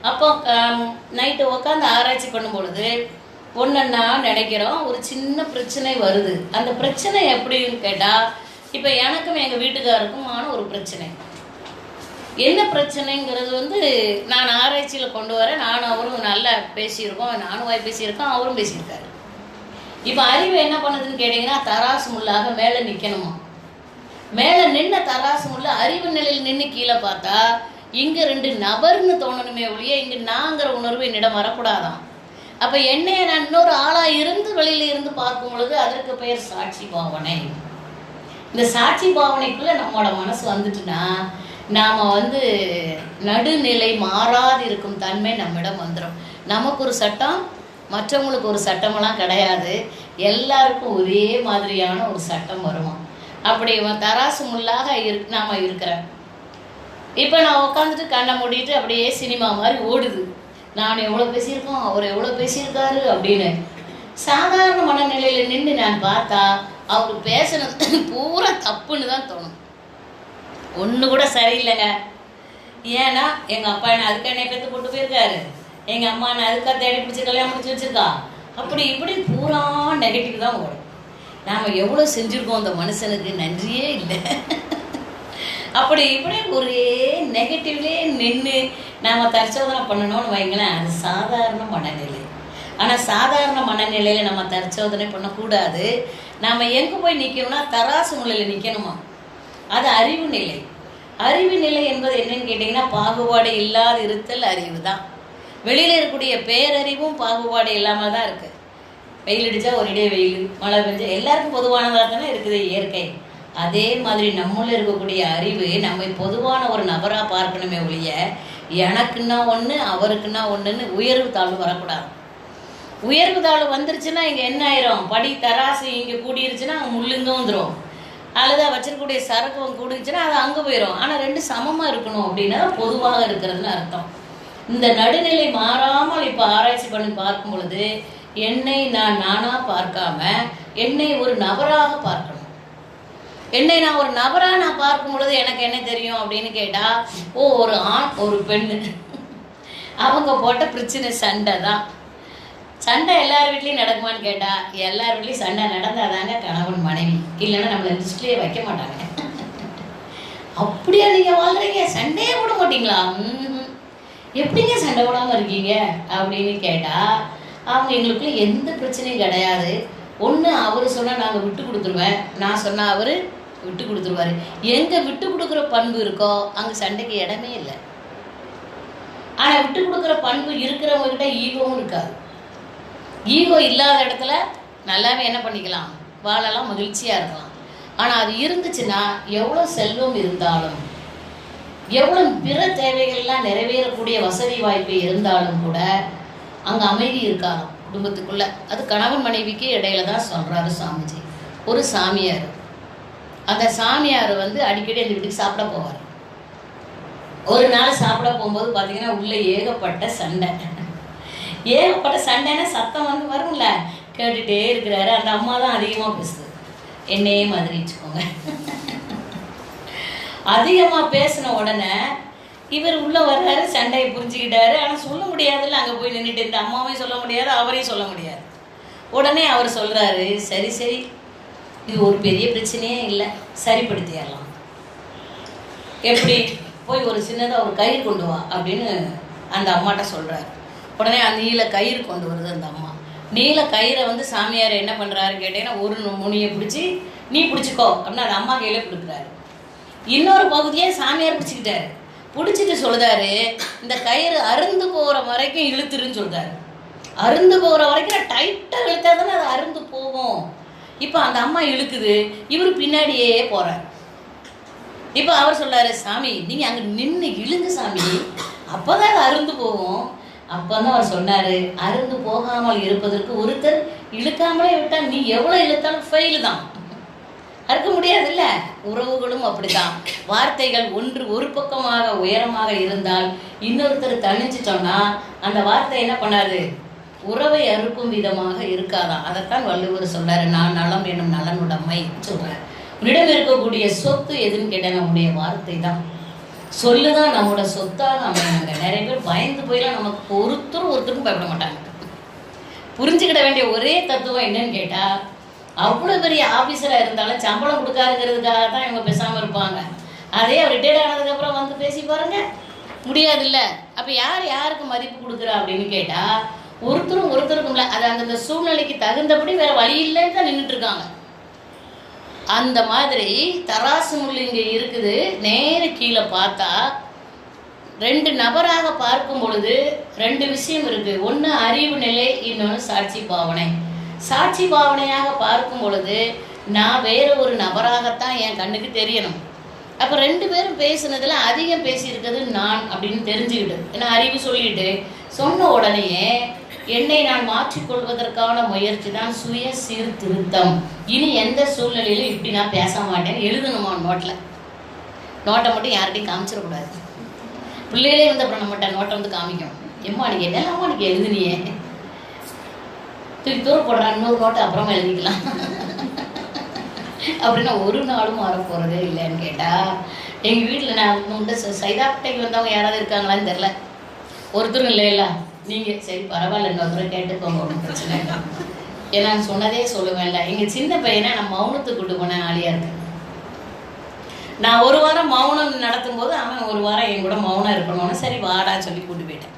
அப்போ நைட்டு உட்காந்து ஆராய்ச்சி பண்ணும் பொழுது ஒன்றுன்னா நினைக்கிறோம், ஒரு சின்ன பிரச்சனை வருது. அந்த பிரச்சனை எப்படின்னு கேட்டால், இப்போ எனக்கும் எங்கள் வீட்டுக்காருக்குமான ஒரு பிரச்சனை. என்ன பிரச்சனைங்கிறது நான் ஆராய்ச்சியில் கொண்டு வரேன். நானும் அவரும் நல்லா பேசியிருக்கோம், நானும் வாய் பேசியிருக்கோம், அவரும் பேசியிருக்காரு. இப்போ அறிவு என்ன பண்ணுதுன்னு கேட்டிங்கன்னா, தராசு முள்ளாக மேலே நிற்கணுமா. மேலே நின்ன தராசு முள்ள அறிவு நிலையில் நின்று கீழே பார்த்தா இங்கே 2 நபர்னு தோணணுமே ஒழிய இங்கே நாங்கிற உணர்வு என்னிடம் வரக்கூடாதான். அப்போ என்னைய நான் இன்னொரு ஆளாக இருந்து வெளியில இருந்து பார்க்கும் பொழுது அதற்கு பெயர் சாட்சி பாவனை. இந்த சாட்சி பாவனைக்குள்ளே நம்மளோட மனசு வந்துட்டுன்னா நாம் நடுநிலை மாறாது இருக்கும் தன்மை நம்மிடம் வந்துடும். நமக்கு ஒரு சட்டம், மற்றவங்களுக்கு ஒரு சட்டமெல்லாம் கிடையாது, எல்லாருக்கும் ஒரே மாதிரியான ஒரு சட்டம் வருமா. அப்படி தராசு முள்ளாக நாம் இருக்கிறேன். இப்போ நான் உட்காந்துட்டு கண்ணை மூடிட்டு அப்படியே சினிமா மாதிரி ஓடுது. நான் எவ்வளோ பேசியிருக்கோம், அவர் எவ்வளோ பேசியிருக்காரு அப்படின்னு. சாதாரண மனநிலையில் நின்று நான் பார்த்தா அவர் பேசுனது பூரா தப்புன்னு தான் தோணும். ஒன்று கூட சரியில்லைங்க. ஏன்னா எங்கள் அப்பா என்ன அதுக்காக என்னை பெற்று போட்டு போயிருக்காரு, எங்கள் அம்மா என்ன அதுக்காக தேடி பிடிச்சி கல்யாணம் முடிச்சு வச்சுருக்கா, அப்படி இப்படி பூரா நெகட்டிவ் தான் ஓடும். நாம் எவ்வளோ செஞ்சுருக்கோம் அந்த மனுஷனுக்கு, நன்றியே இல்லை. அப்படி இப்படி ஒரே நெகட்டிவ்லேயே நின்று நாம் தற்சோதனை பண்ணணும்னு வைங்களேன், அது சாதாரண மனநிலை. ஆனால் சாதாரண மனநிலையில் நம்ம தற்சோதனை பண்ணக்கூடாது. நாம் எங்கே போய் நிற்கணும்னா தராசு முள்ளில் நிற்கணுமா. அது அறிவு நிலை. அறிவு நிலை என்பது என்னன்னு கேட்டிங்கன்னா, பாகுபாடு இல்லாத இருத்தல் அறிவு தான். வெளியில் இருக்கக்கூடிய பேரறிவும் பாகுபாடு இல்லாமல் தான் இருக்குது. வெயில் அடித்தா ஒரே வெயில், மழை பெஞ்சா எல்லாருக்கும் பொதுவானதாக தானே இருக்குது இயற்கை. அதே மாதிரி நம்மளும் இருக்கக்கூடிய அறிவு நம்ம பொதுவான ஒரு நபராக பார்க்கணுமே ஒழிய எனக்குன்னா ஒன்று அவருக்குன்னா ஒன்றுன்னு உயர்வு தாழ்வு வரக்கூடாது. உயர்வு தாழ்வு வந்துருச்சுன்னா இங்கே என்ன ஆயிரும், படி தராசு இங்கே கூடிருச்சுன்னா அங்கே முள்ளுங்க வந்துடும், அல்லது வச்சிருக்கக்கூடிய சரக்கு கூடிச்சுன்னா அது அங்கே போயிடும். ஆனால் 2 சமமாக இருக்கணும் அப்படின்னா பொதுவாக இருக்கிறதுன்னு அர்த்தம். இந்த நடுநிலை மாறாமல் இப்போ ஆராய்ச்சி பண்ணி பார்க்கும் பொழுது என்னை நான் நானாக பார்க்காம என்னை ஒரு நபராக பார்க்கணும். என்னை நான் ஒரு நபராக நான் பார்க்கும் பொழுது எனக்கு என்ன தெரியும் அப்படின்னு கேட்டால், ஒரு ஆண் ஒரு பெண்ணு அவங்க போட்ட பிரச்சனை சண்டை தான். சண்டை எல்லார் வீட்லேயும் நடக்குமான்னு கேட்டால், எல்லார் வீட்லேயும் சண்டை நடந்தாதாங்க கணவன் மனைவி, இல்லைன்னா நம்மளை லிஸ்ட்லேயே வைக்க மாட்டாங்க. அப்படியா நீங்கள் வாழ்கிறீங்க, சண்டையே போட மாட்டீங்களா? எப்படிங்க சண்டை போடாமல் இருக்கீங்க அப்படின்னு கேட்டால், அவங்க எங்களுக்குள்ள எந்த பிரச்சனையும் கிடையாது. ஒன்று அவர் சொன்னால் நாங்கள் விட்டு கொடுத்துருவேன், நான் சொன்னால் அவர் விட்டு கொடுத்துருவாரு. எங்கே விட்டு கொடுக்குற பண்பு இருக்கோ அங்கே சண்டைக்கு இடமே இல்லை. ஆனால் விட்டு கொடுக்குற பண்பு இருக்கிறவங்ககிட்ட ஈகோவும் இருக்காது. ஈகோ இல்லாத இடத்துல நல்லாவே என்ன பண்ணிக்கலாம், வாழலாம், மகிழ்ச்சியாக இருக்கலாம். ஆனால் அது இருந்துச்சுன்னா எவ்வளோ செல்வம் இருந்தாலும், எவ்வளோ பிற தேவைகள்லாம் நிறைவேறக்கூடிய வசதி வாய்ப்பு இருந்தாலும் கூட அங்கே அமைதி இருக்காது குடும்பத்துக்குள்ள. அது கணவன் மனைவிக்கு இடையில தான் சொல்கிறாரு சாமிஜி. ஒரு சாமியார், அந்த சாமியார் அடிக்கடி அந்த வீட்டுக்கு சாப்பிட போவார். ஒரு நாள் சாப்பிட போகும்போது பார்த்தீங்கன்னா உள்ளே ஏகப்பட்ட சண்டை. ஏகப்பட்ட சண்டைன்னா சத்தம் வரும்ல, கேட்டுகிட்டே இருக்கிறாரு. அந்த அம்மா தான் அதிகமாக பேசுது, என்னையே மாதிரி வச்சுக்கோங்க. அதிகமாக பேசின உடனே இவர் உள்ளே வர்றாரு, சண்டையை புரிஞ்சுக்கிட்டாரு. ஆனால் சொல்ல முடியாதுல்ல, அங்கே போய் நின்றுட்டு இந்த அம்மாவையும் சொல்ல முடியாது, அவரையும் சொல்ல முடியாது. உடனே அவர் சொல்கிறாரு, சரி சரி, இது ஒரு பெரிய பிரச்சனையே இல்லை, சரிப்படுத்திடலாம். எப்படி, போய் ஒரு சின்னதாக ஒரு கயிறு கொண்டு வா அப்படின்னு அந்த அம்மாட்ட சொல்கிறாரு. உடனே அந்த நீல கயிறு கொண்டு வருது அந்த அம்மா. நீல கயிறை சாமியார் என்ன பண்ணுறாரு கேட்டீங்கன்னா, ஒரு முனியை பிடிச்சி நீ பிடிச்சிக்கோ அப்படின்னு அந்த அம்மா கையில் கொடுக்குறாரு. இன்னொரு பகுதியே சாமியார் பிடிச்சிக்கிட்டாரு. பிடிச்சிட்டு சொல்கிறாரு, இந்த கயிறு அருந்து போகிற வரைக்கும் இழுத்துருன்னு சொல்கிறாரு. அருந்து போகிற வரைக்கும் டைட்டாக இழுத்தா தானே அது அருந்து போகும். இப்போ அந்த அம்மா இழுக்குது, இவர் பின்னாடியே போகிறார். இப்போ அவர் சொல்கிறாரு, சாமி நீங்கள் அங்கே நின்று இழுங்க சாமி, அப்போ தான் அது அருந்து போகும். அப்போ தான் அவர் சொன்னார், அருந்து போகாமல் இருப்பதற்கு ஒருத்தர் இழுக்காமலே விட்டால் நீ எவ்வளோ இழுத்தாலும் ஃபெயிலு தான், அறுக்க முடியாதுல்ல. உறவுகளும் அப்படிதான். வார்த்தைகள் ஒன்று ஒரு பக்கமாக உயரமாக இருந்தால் இன்னொருத்தர் தணிஞ்சிட்டோம்னா அந்த வார்த்தை என்ன பண்ணாது, உறவை அறுக்கும் விதமாக இருக்காதான். அதைத்தான் வள்ளுவர் சொல்றாரு, நான் நலம் என்னும் நலனுடைமை சொல்றாரு. உன்னிடம் இருக்கக்கூடிய சொத்து எதுன்னு கேட்டால் நம்முடைய வார்த்தை தான். சொல்லுதான் நம்மளோட சொத்தாக அமையாங்க. நிறைய பேர் பயந்து போயெல்லாம் நமக்கு ஒருத்தருக்கும் பயப்பட மாட்டாங்க. புரிஞ்சுக்கிட வேண்டிய ஒரே தத்துவம் என்னன்னு கேட்டால், அவ்வளோ பெரிய ஆஃபீஸராக இருந்தாலும் சம்பளம் கொடுக்காதுங்கிறதுக்காக தான் இவங்க பேசாமல் இருப்பாங்க. அதே அவர் ரிட்டையர்ட் ஆனதுக்கப்புறம் பேசி பாருங்க, முடியாதுல்ல. அப்போ யார் யாருக்கு மதிப்பு கொடுக்குறா அப்படின்னு கேட்டால், ஒருத்தருக்கும்ல. அது அந்த சூழ்நிலைக்கு தகுந்தபடி வேறு வழி இல்லைன்னு தான் நின்றுட்டு இருக்காங்க. அந்த மாதிரி தராசு முள் இங்கே இருக்குது. நேர கீழே பார்த்தா ரெண்டு நபராக பார்க்கும் பொழுது ரெண்டு விஷயம் இருக்குது. ஒன்று அறிவு நிலை, இன்னொன்று சாட்சி பாவனை. சாட்சி பாவனையாக பார்க்கும் பொழுது நான் வேற ஒரு நபராகத்தான் என் கண்ணுக்கு தெரியணும். அப்போ ரெண்டு பேரும் பேசுனதுல அதிகம் பேசியிருக்கிறது நான் அப்படின்னு தெரிஞ்சுக்கிட்டு, ஏன்னா அறிவு சொல்லிட்டு சொன்ன உடனேயே என்னை நான் மாற்றிக்கொள்வதற்கான முயற்சி தான் சுய சீர்திருத்தம். இனி எந்த சூழ்நிலையிலும் இப்படி நான் பேச மாட்டேன்னு எழுதணுமா நோட்டில். நோட்டை மட்டும் யார்கிட்டையும் காமிச்சிடக்கூடாது. பிள்ளைகளே அப்புறம் நம்மகிட்ட நோட்டை காமிக்கும், எம்மா நீங்க என்னெல்லாமா நீங்க எழுதுனியே, தூக்கி தூர போடுறான், இன்னொரு நோட்டை அப்புறமா எழுதிக்கலாம் அப்படின்னா ஒரு நாளும் மாற போகிறதே இல்லைன்னு கேட்டால், எங்கள் வீட்டில் நான் சைதாப்பட்டைக்கு வந்தவங்க யாராவது இருக்காங்களான்னு தெரில. ஒருத்தரும் இல்லை. நீங்கள் சரி பரவாயில்ல, இன்னொருத்தரை கேட்டுக்கோங்க, ஒன்றும் பிரச்சனை இல்லை. ஏன்னா சொன்னதே சொல்லுவேன்ல. எங்கள் சின்ன பையனை நான் மௌனத்துக்கு கூட்டு போனேன் ஆலியாக இருக்கு. நான் ஒரு வாரம் மௌனம் நடத்தும் போது அவன் ஒரு வாரம் என் கூட மௌனம் இருக்கணும்னு சரி வாடான்னு சொல்லி கூட்டு போயிட்டேன்.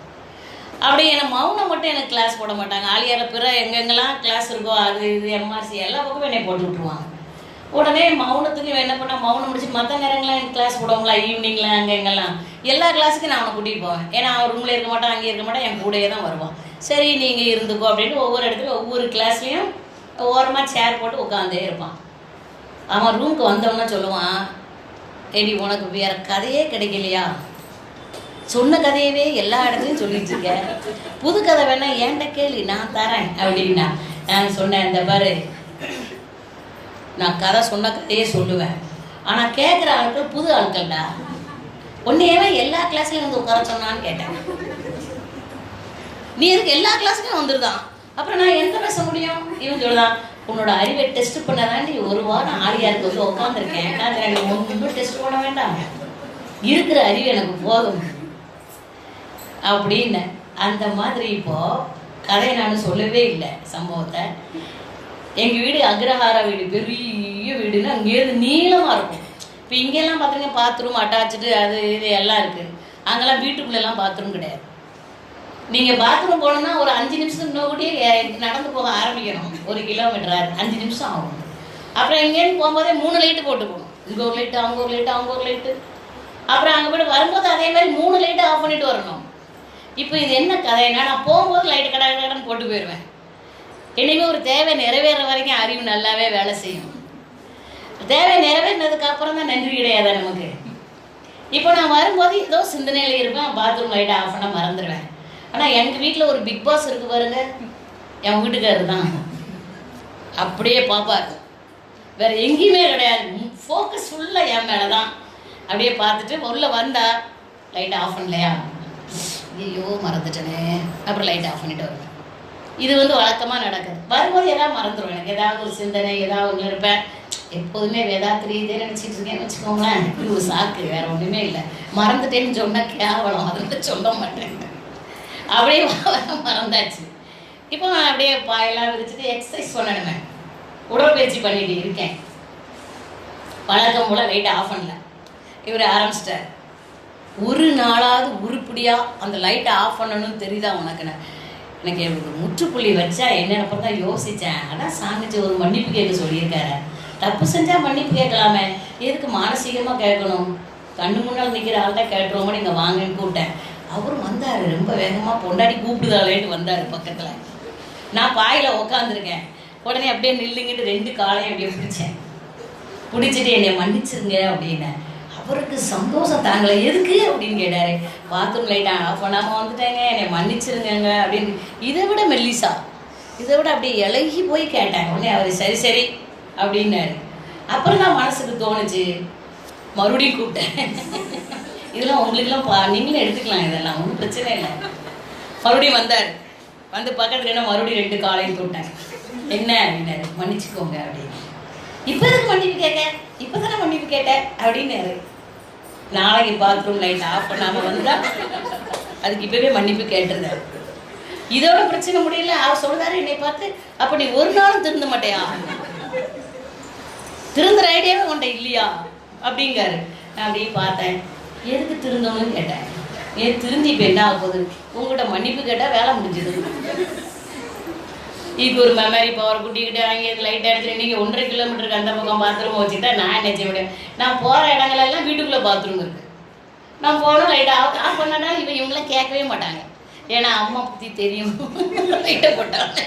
அப்படியே என்னை மௌனம் மட்டும் எனக்கு கிளாஸ் போட மாட்டாங்க. ஆலியாவில் பிற எங்கெங்கெல்லாம் கிளாஸ் இருக்கோ அது இது எம்ஆர்சி எல்லா பக்கமும் என்னை போட்டு விட்ருவாங்க. உடனே மௌனத்துக்கு என்ன பண்ணால் மௌனம் முடிச்சு மற்ற நேரங்கள்லாம் எனக்கு கிளாஸ் போடுவாங்களா, ஈவினிங்கில் அங்கே எங்கெல்லாம் எல்லா கிளாஸுக்கும் நான் அவனை கூட்டிகிட்டு போவேன். ஏன்னா அவன் ரூமில் இருக்க மாட்டான், அங்கே இருக்க மாட்டான், என் கூடயே தான் வருவான். சரி நீங்கள் இருந்துக்கோ அப்படின்னு ஒவ்வொரு இடத்துலையும் ஒவ்வொரு கிளாஸ்லேயும் ஓரமாக சேர் போட்டு உட்காந்தே இருப்பான். அவன் ரூமுக்கு வந்தவன்னா சொல்லுவான், ஏடி உனக்கு வேறு கதையே கிடைக்கலையா, சொன்ன கதையவே எல்லா இடத்துலையும் சொல்லிட்டு இருக்க, புது கதை வேணா ஏன்ட்ட கேள்வி நான் தரேன் அப்படின்னா. நான் சொன்னேன், இந்த பாரு நான் கதை சொன்ன கதையே சொல்லுவேன், ஆனால் கேட்குற ஆட்கள் புது ஆட்கள்டா, ஒன்றையவே எல்லா கிளாஸ்லையும் உட்கார சொன்னான்னு கேட்டேன். நீ எதுக்கு எல்லா கிளாஸுக்கும் வந்துருதான், அப்புறம் நான் எந்த பேச முடியும்? இவன் சொல்லுதான், உன்னோட அறிவை டெஸ்ட் பண்ணதாண்டி ஒரு வாரம் ஆலியாருக்கு வந்து உட்காந்துருக்கேன், எனக்கு ஒன்றும் டெஸ்ட் பண்ண வேண்டாம், இருக்கிற அறிவு எனக்கு போதும் அப்படின்னு. அந்த மாதிரி இப்போ கதையை நான் சொல்லவே இல்லை சம்பவத்தை. எங்கள் வீடு அக்ரஹார வீடு, பெரிய வீடுன்னு அங்கேருந்து நீளமாக இருக்கும். இப்போ இங்கெல்லாம் பார்த்தீங்கன்னா பாத்ரூம் அட்டாச்சு அது இது எல்லாம் இருக்குது. அங்கெல்லாம் வீட்டுக்குள்ளெல்லாம் பாத்ரூம் கிடையாது. நீங்கள் பாத்ரூம் போனோம்னா ஒரு 5 நிமிஷத்துக்கு முன்னாடியே நடந்து போக ஆரம்பிக்கணும். 1 கிலோமீட்டர் 5 நிமிஷம் ஆகும். அப்புறம் எங்கேன்னு போகும்போதே 3 லைட்டு போட்டு போகணும். இங்கே ஒரு லைட்டு, அவங்க ஒரு லைட்டு, அவங்க ஒரு லைட்டு. அப்புறம் அங்கே போய்ட்டு வரும்போது அதே மாதிரி 3 லைட்டு ஆஃப் பண்ணிட்டு வரணும். இப்போ இது என்ன கதைன்னா, நான் போகும்போது லைட்டு கடைன்னு போட்டு போயிடுவேன். இனிமேல் ஒரு தேவை நிறைவேற வரைக்கும் அறிவு நல்லாவே வேலை செய்யும். தேவை நிறைவேறினதுக்கு அப்புறம் தான் நன்றி கிடையாது நமக்கு. இப்போ நான் வரும்போது ஏதோ சிந்தனையில் இருப்பேன், பாத்ரூம் லைட்டை ஆஃப் பண்ண மறந்துடுவேன். ஆனால் எங்கள் வீட்டில் ஒரு பிக் பாஸ் இருக்குது பாருங்க, என் வீட்டுக்காரர் தான் அப்படியே பார்ப்பார். வேறு எங்கேயுமே கிடையாது, ஃபோக்கஸ் ஃபுல்லாக என் மேலே தான். அப்படியே பார்த்துட்டு உள்ளே வந்தா லைட்டை ஆஃப் பண்ணலையா, ஐயோ மறந்துட்டேனே, அப்புறம் லைட்டை ஆஃப் பண்ணிட்டு வருவேன். இது வழக்கமாக நடக்குது. வரும்போது எதாவது மறந்துடுவேன். எனக்கு ஏதாவது ஒரு சிந்தனை ஏதாவது ஒன்று இருப்பேன். எப்போதுமே வேதாத்திரி இதே நினச்சிட்டு இருக்கேன்னு வச்சுக்கோங்களேன். இது ஒரு சாக்கு, வேறு ஒன்றுமே இல்லை. மறந்துட்டேன்னு சொன்னால் கேவலம், அதில் சொல்ல மாட்டேன். அப்படியே மறந்தாச்சு. இப்போ நான் அப்படியே பாயெல்லாம் விரிச்சுட்டு எக்ஸசைஸ் பண்ணணுமே, உடற்பயிற்சி பண்ணிட்டு இருக்கேன். வழக்கம் போல் லைட்டை ஆஃப் பண்ணல. இவர் ஆரம்பிச்சிட்டார். ஒரு நாளாவது உருப்படியாக அந்த லைட்டை ஆஃப் பண்ணணும்னு தெரியுதா உனக்குன்னு. எனக்கு முற்றுப்புள்ளி வச்சா என்னென்ன பார்த்தா யோசித்தேன். ஆனால் சாமிச்சு ஒரு மன்னிப்பு கேட்க சொல்லியிருக்காரு. தப்பு செஞ்சால் மன்னிப்பு கேட்கலாமே, எதுக்கு மானசீகமாக கேட்கணும்? கண்ணு முன்னால் நிற்கிற ஆள்கிட்ட கேட்டுருவோமோ, நீங்கள் வாங்கன்னு கூப்பிட்டேன். அவரும் வந்தார், ரொம்ப வேகமாக பொண்டாடி கூப்பிடுதாளேன்னு வந்தார் பக்கத்தில். நான் பாயில் உக்காந்துருக்கேன். உடனே அப்படியே நில்லுங்கிட்டு 2 காலையும் அப்படியே பிடிச்சேன். பிடிச்சிட்டு என்னை மன்னிச்சிருங்க அப்படின்னேன். அவருக்கு சந்தோஷம் தாங்கலை. எதுக்கு அப்படின்னு கேட்டார். பாத்ரூம் லைட் ஆஃப் பண்ணாமல் வந்துட்டேங்க, என்னை மன்னிச்சிருங்க அப்படின்னு. இதை விட மெல்லிசா, இதை விட அப்படியே இலகி போய் கேட்டேன். உடனே அவர் சரி சரி அப்படின்னாரு. அப்புறம் தான் மனசுக்கு தோணுச்சு, மறுபடியும் கூப்பிட்டேன். இதெல்லாம் உங்களுக்கெல்லாம் நீங்களும் எடுத்துக்கலாம், இதெல்லாம் ஒன்றும் பிரச்சனை இல்லை. மறுபடியும் வந்தார். வந்து பக்கத்துல என்ன மறுபடியும் 2 காலையும் கூப்பிட்டேன். என்ன அப்படின்னாரு, மன்னிச்சுக்கோங்க அப்படின்னு. இப்போ எதுக்கு மன்னிப்பு கேட்க, இப்போ தானே மன்னிப்பு கேட்டேன் அப்படின்னாரு. நாளைக்கு பாத்ரூம் லைட் ஆஃப் பண்ணாமல் வந்தால் அதுக்கு இப்போவே மன்னிப்பு கேட்டுருந்தேன். இதோட பிரச்சனை முடியல. அவர் சொல்றாரு என்னை பார்த்து, அப்போ நீ ஒரு நாளும் திருந்த மாட்டேயா, திருந்துற ஐடியாவே உன்ட்ட இல்லையா அப்படிங்காரு. நான் அப்படியே பார்த்தேன். எதுக்கு திருந்தணும்னு கேட்டேன். ஏன் திருந்தி இப்போ என்ன ஆக போகுது, உங்கள்கிட்ட மன்னிப்பு கேட்டால் வேலை முடிஞ்சுது. இப்போ ஒரு மெமரி பவர் குட்டிக்கிட்டு அங்கே லைட் அடிச்சு நீங்கள் 1.5 கிலோமீட்டருக்கு அந்த பக்கம் பாத்ரூம் வச்சுட்டா நான் என்ன செய்ய முடியும்? நான் போகிற இடங்களெல்லாம் வீட்டுக்குள்ளே பாத்ரூம் இருக்குது. நான் போனோம் லைட்டை ஆஃப் பண்ணனா இவங்களாம் கேட்கவே மாட்டாங்க. ஏன்னா அம்மா பற்றி தெரியும், லைட்டை போட்டாங்க.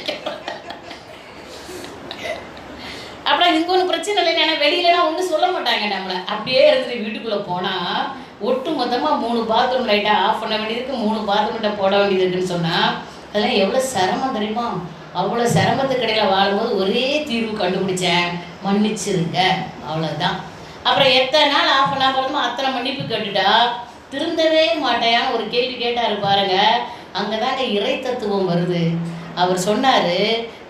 அப்புறம் இங்கே ஒன்றும் பிரச்சனை இல்லை. ஏன்னா வெளியிலலாம் ஒன்றும் சொல்ல மாட்டாங்க நம்மளை. அப்படியே இருந்துட்டு வீட்டுக்குள்ளே போனால் ஒட்டு மொத்தமாக 3 பாத்ரூம் லைட்டை ஆஃப் பண்ண வேண்டியதுக்கு 3 பாத்ரூம் லைட்டை போட வேண்டியது இருக்குன்னு சொன்னால் அதெல்லாம் எவ்வளோ சிரமம் தெரியுமா? அவ்வளோ சிரமத்துக்கு இடையில் வாழும்போது ஒரே தீர்வு கண்டுபிடிச்சேன், மன்னிச்சிருங்க, அவ்வளோதான். அப்புறம் எத்தனை நாள் ஆஃப் பண்ணா போதுமோ அத்தனை மன்னிப்பு கேட்டுட்டா திருந்தவே மாட்டேன்னு ஒரு கேள்வி கேட்டார் பாருங்க. அங்கே தாங்க இறை தத்துவம் வருது. அவர் சொன்னார்,